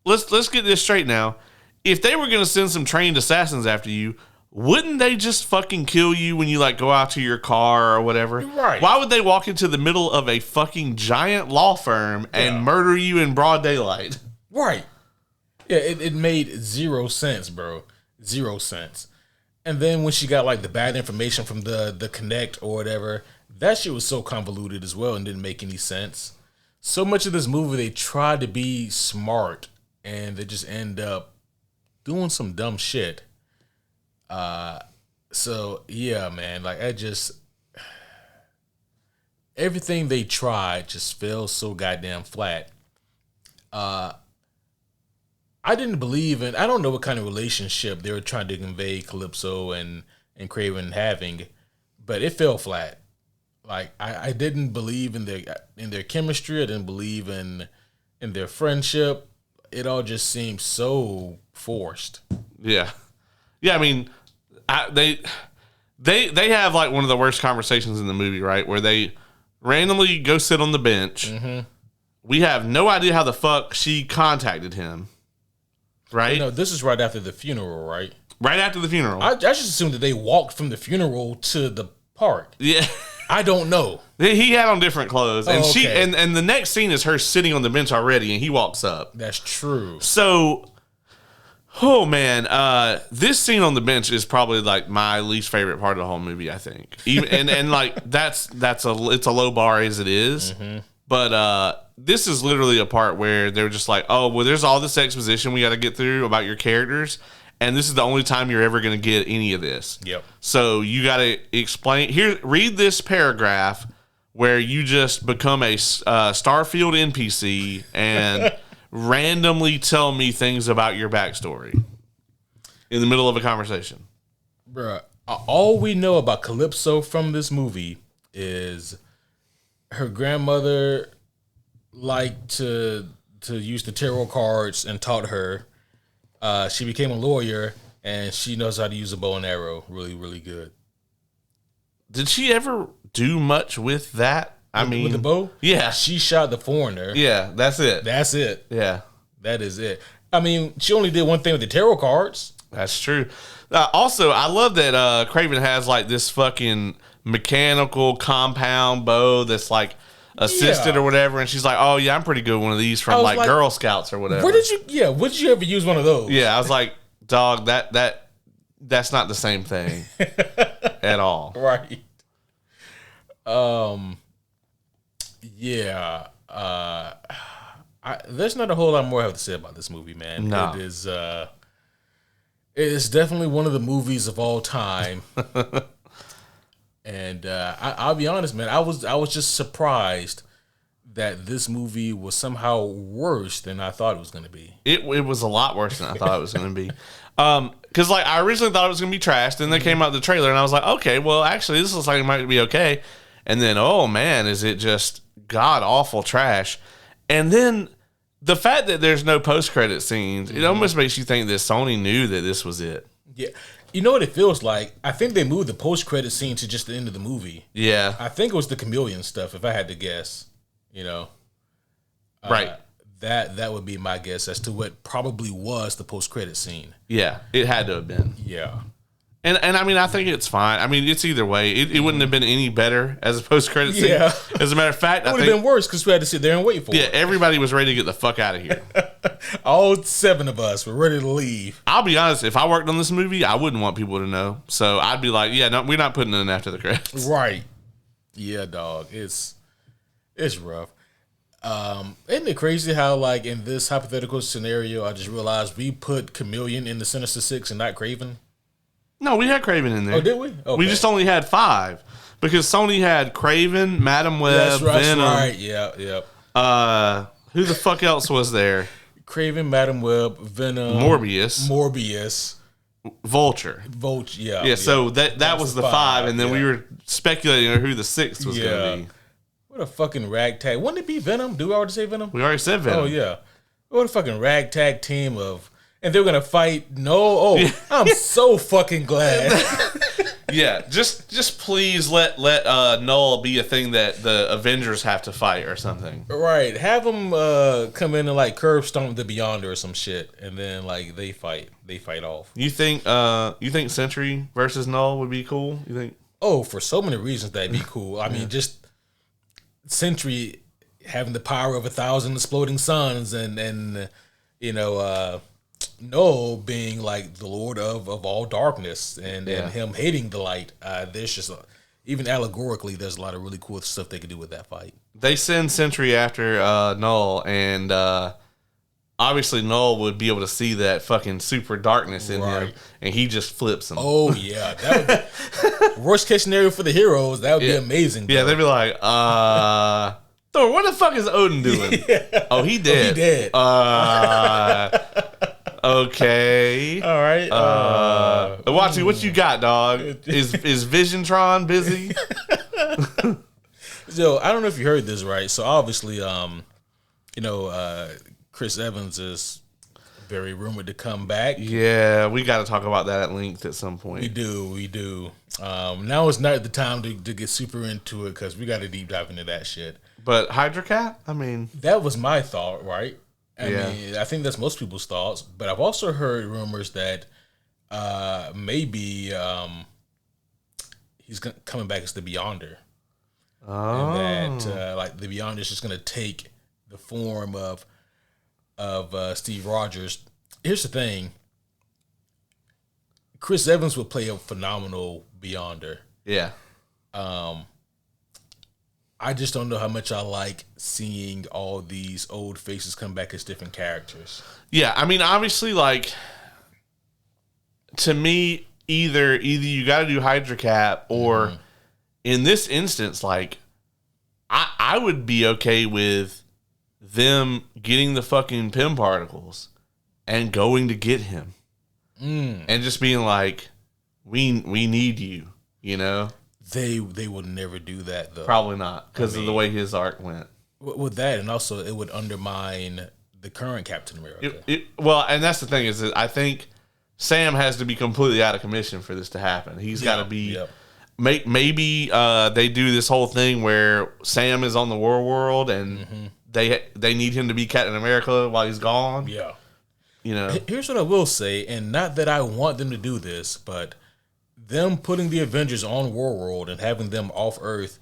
let's get this straight now. If they were going to send some trained assassins after you, wouldn't they just fucking kill you when you like go out to your car or whatever? Right. Why would they walk into the middle of a fucking giant law firm and murder you in broad daylight? Right. Yeah, it made 0 sense, bro. 0 sense. And then when she got like the bad information from the Connect or whatever, that shit was so convoluted as well and didn't make any sense. So much of this movie, they tried to be smart and they just end up doing some dumb shit. So yeah, man, like everything they tried just fell so goddamn flat. I didn't believe in, I don't know what kind of relationship they were trying to convey Calypso and Kraven having, but it fell flat. Like I didn't believe in their chemistry. I didn't believe in their friendship. It all just seemed so forced. Yeah. Yeah, I mean, they have like one of the worst conversations in the movie, right? Where they randomly go sit on the bench. Mm-hmm. We have no idea how the fuck she contacted him. Right? No, this is right after the funeral, right? Right after the funeral. I just assumed that they walked from the funeral to the park. Yeah. I don't know. He had on different clothes. And okay. she and the next scene is her sitting on the bench already, and he walks up. That's true. So, oh man, this scene on the bench is probably like my least favorite part of the whole movie, I think. Even and like it's a low bar as it is. Mm-hmm. But this is literally a part where they're just like, oh, well, there's all this exposition we got to get through about your characters, and this is the only time you're ever going to get any of this. Yep. So you got to explain here. Read this paragraph where you just become a Starfield NPC and randomly tell me things about your backstory in the middle of a conversation. Bruh, all we know about Calypso from this movie is her grandmother liked to use the tarot cards and taught her. She became a lawyer and she knows how to use a bow and arrow really, really good. Did she ever do much with that? With the bow? Yeah. She shot the foreigner. Yeah, that's it. That's it. Yeah. That is it. I mean, she only did one thing with the tarot cards. That's true. Also, I love that Kraven has like this fucking mechanical compound bow that's like assisted or whatever, and she's like, oh yeah, I'm pretty good with one of these from like Girl Scouts or whatever. Would you ever use one of those? Yeah, I was like, dog, that's not the same thing at all. Right. Yeah. There's not a whole lot more I have to say about this movie, man. No. It is definitely one of the movies of all time. And I'll be honest, man, I was just surprised that this movie was somehow worse than I thought it was going to be. It was a lot worse than I thought it was going to be. Because like I originally thought it was going to be trashed, and then came out the trailer, and I was like, okay, well, actually, this looks like it might be okay. And then, oh man, is it just god awful trash? And then the fact that there's no post credit scenes, it almost makes you think that Sony knew that this was it. Yeah. You know what it feels like? I think they moved the post-credit scene to just the end of the movie. Yeah. I think it was the chameleon stuff, if I had to guess. You know? Right. That would be my guess as to what probably was the post-credit scene. Yeah, it had to have been. Yeah. And I mean, I think it's fine. I mean, it's either way. It wouldn't have been any better as a post-credit scene. Yeah. As a matter of fact, it would have been worse because we had to sit there and wait for it. Yeah, everybody was ready to get the fuck out of here. All 7 of us were ready to leave. I'll be honest, if I worked on this movie, I wouldn't want people to know. So I'd be like, yeah, no, we're not putting it in after the credits. Right. Yeah, dog. It's rough. Isn't it crazy how, like, in this hypothetical scenario, I just realized we put Chameleon in the Sinister Six and not Kraven? No, we had Kraven in there. Oh, did we? Okay. We just only had 5 because Sony had Kraven, Madam Web, that's right, Venom. That's right. Yeah. Who the fuck else was there? Kraven, Madam Web, Venom, Morbius, Vulture. Yeah. Yeah. So that was the 5, and then we were speculating on who the 6th was going to be. What a fucking ragtag! Wouldn't it be Venom? Do we already say Venom? We already said Venom. Oh yeah. What a fucking ragtag team of And they're gonna fight. No, I'm so fucking glad. Yeah, just please let Null be a thing that the Avengers have to fight or something. Right, have them come in and like curb stomp the Beyonder or some shit, and then like they fight off. You think Sentry versus Null would be cool? You think? Oh, for so many reasons that'd be cool. I mean, just Sentry having the power of 1,000 exploding suns, and Null being like the Lord of all darkness, and him hating the light. There's just even allegorically, there's a lot of really cool stuff they could do with that fight. They send Sentry after Null, and obviously Null would be able to see that fucking super darkness in him, and he just flips him. Oh yeah, that would be worst case scenario for the heroes. That would be amazing. Yeah, they'd be like, Thor, what the fuck is Odin doing? Yeah. Oh, he dead. He dead. Okay. All right. Watchy, what you got, dog? Is Visiontron busy? So I don't know if you heard this right. So obviously, Chris Evans is very rumored to come back. Yeah, we got to talk about that at length at some point. We do. Now is not the time to get super into it because we got to deep dive into that shit. But Hydra Cat, I mean, that was my thought, right? I mean, I think that's most people's thoughts. But I've also heard rumors that maybe he's coming back as the Beyonder. Oh, and that like the Beyonder is just going to take the form of Steve Rogers. Here's the thing: Chris Evans would play a phenomenal Beyonder. Yeah. I just don't know how much I like seeing all these old faces come back as different characters. Yeah, I mean, obviously, like, to me, either you got to do Hydra Cap, or in this instance, like, I would be okay with them getting the fucking Pym particles and going to get him, and just being like, we need you, you know. They would never do that though. Probably not, because of the way his arc went. With that, and also it would undermine the current Captain America. Well, and that's the thing is that I think Sam has to be completely out of commission for this to happen. He's got to be. Yep. Maybe they do this whole thing where Sam is on the War World and they need him to be Captain America while he's gone. Yeah. You know. Here's what I will say, and not that I want them to do this, but them putting the Avengers on War World and having them off Earth,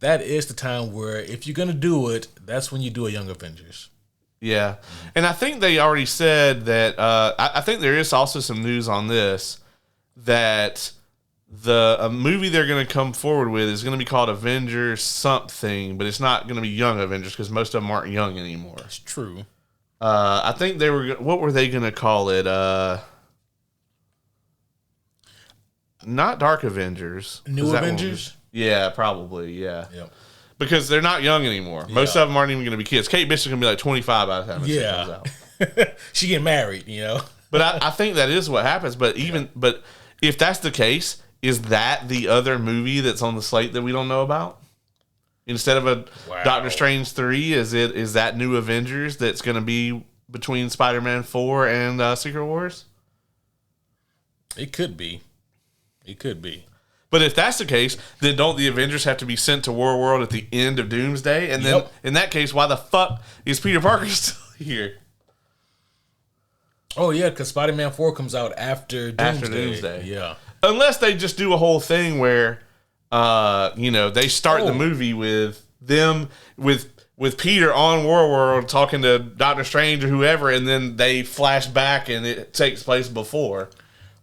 that is the time where if you're going to do it, that's when you do a Young Avengers. Yeah. And I think they already said that, I think there is also some news on this, that a movie they're going to come forward with is going to be called Avengers something, but it's not going to be Young Avengers because most of them aren't young anymore. It's true. I think what were they going to call it? Not Dark Avengers. New Avengers? Yeah, probably, yeah. Yep. Because they're not young anymore. Most of them aren't even going to be kids. Kate Bishop's going to be like 25 by the time this comes out. She getting married, you know? But I think that is what happens. But but if that's the case, is that the other movie that's on the slate that we don't know about? Instead of a Doctor Strange 3, is that New Avengers that's going to be between Spider-Man 4 and Secret Wars? It could be. It could be. But if that's the case, then don't the Avengers have to be sent to War World at the end of Doomsday? And then in that case, why the fuck is Peter Parker still here? Oh, yeah, because Spider-Man 4 comes out after Doomsday. After Doomsday. Yeah. Unless they just do a whole thing where, they start the movie with them, with Peter on War World talking to Doctor Strange or whoever, and then they flash back and it takes place before.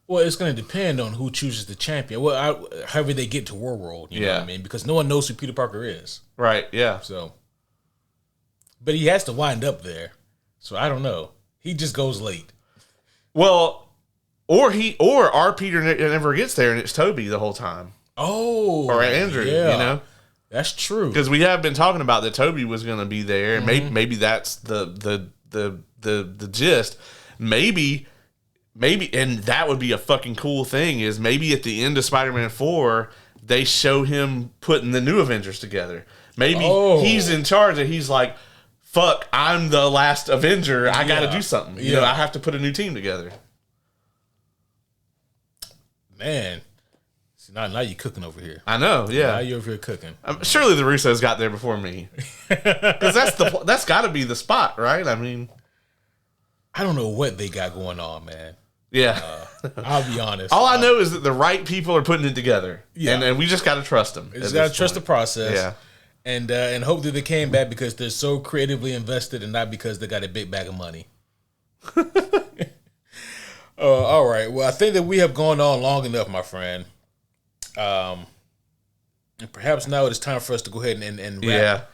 Well, it's going to depend on who chooses the champion. Well, however they get to War World, you know what I mean? Because no one knows who Peter Parker is. Right, yeah. So, but he has to wind up there. So I don't know. He just goes late. Well, or our Peter never gets there and it's Toby the whole time. Oh. Or Andrew, you know? That's true. Because we have been talking about that Toby was going to be there, and maybe that's the gist. Maybe, and that would be a fucking cool thing, is maybe at the end of Spider-Man 4, they show him putting the New Avengers together. Maybe he's in charge and he's like, fuck, I'm the last Avenger. I got to Yeah. do something. You know, I have to put a new team together. Man. See, now you're cooking over here. I know, yeah. Now you're over here cooking. Surely the Russos got there before me. Because that's got to be the spot, right? I mean, I don't know what they got going on, man. yeah. I'll be honest. All I know is that the right people are putting it together. Yeah. And we just got to trust them. You just got to trust the process. Yeah. And hope that they came back because they're so creatively invested and not because they got a big bag of money. All right. Well, I think that we have gone on long enough, my friend. And perhaps now it is time for us to go ahead and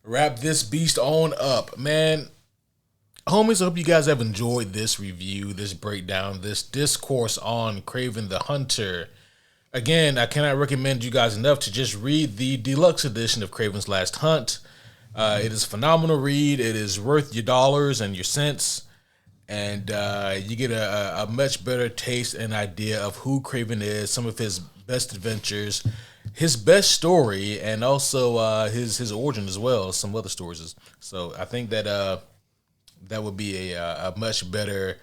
wrap this beast on up. Man, homies, I hope you guys have enjoyed this review, this breakdown, this discourse on Kraven the Hunter. Again, I cannot recommend you guys enough to just read the deluxe edition of Kraven's Last Hunt. It is a phenomenal read. It is worth your dollars and your cents. And you get a much better taste and idea of who Kraven is, some of his best adventures, his best story, and also his origin as well, some other stories. So I think that that would be a much better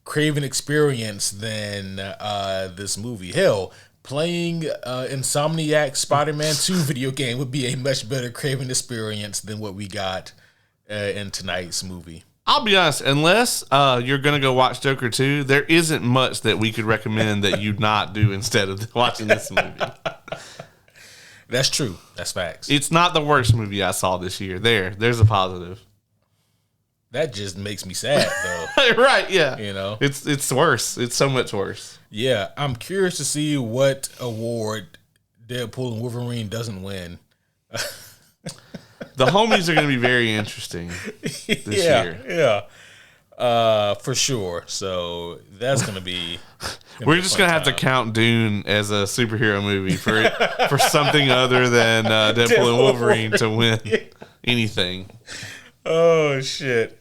Kraven experience than this movie. Hell, playing Insomniac Spider-Man 2 video game would be a much better Kraven experience than what we got in tonight's movie. I'll be honest, unless you're going to go watch Joker 2, there isn't much that we could recommend that you not do instead of watching this movie. That's true. That's facts. It's not the worst movie I saw this year. There's a positive. That just makes me sad, though. Right, yeah. You know? It's worse. It's so much worse. Yeah, I'm curious to see what award Deadpool and Wolverine doesn't win. The homies are going to be very interesting this year. Yeah. For sure. So that's going to be... We're just going to have to count Dune as a superhero movie for something other than Deadpool and Wolverine to win anything. Oh, shit.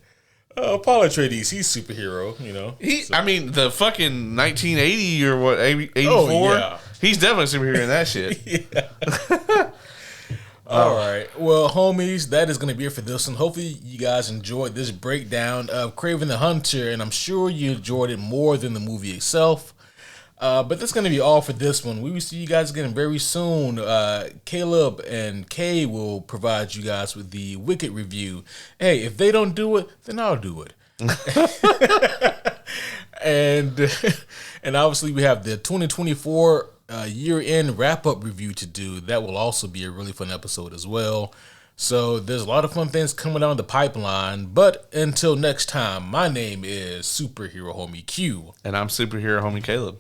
Paul Atreides, he's superhero, you know. I mean, the fucking 1980 or what, 84? Oh, yeah. He's definitely a superhero in that shit. Yeah. All right. Well, homies, that is going to be it for this one. Hopefully you guys enjoyed this breakdown of Kraven the Hunter, and I'm sure you enjoyed it more than the movie itself. But that's going to be all for this one. We will see you guys again very soon. Caleb and Kay will provide you guys with the Wicked review. Hey, if they don't do it, then I'll do it. And obviously we have the 2024 year-end wrap-up review to do. That will also be a really fun episode as well. So there's a lot of fun things coming down the pipeline. But until next time, my name is Superhero Homie Q. And I'm Superhero Homie Caleb.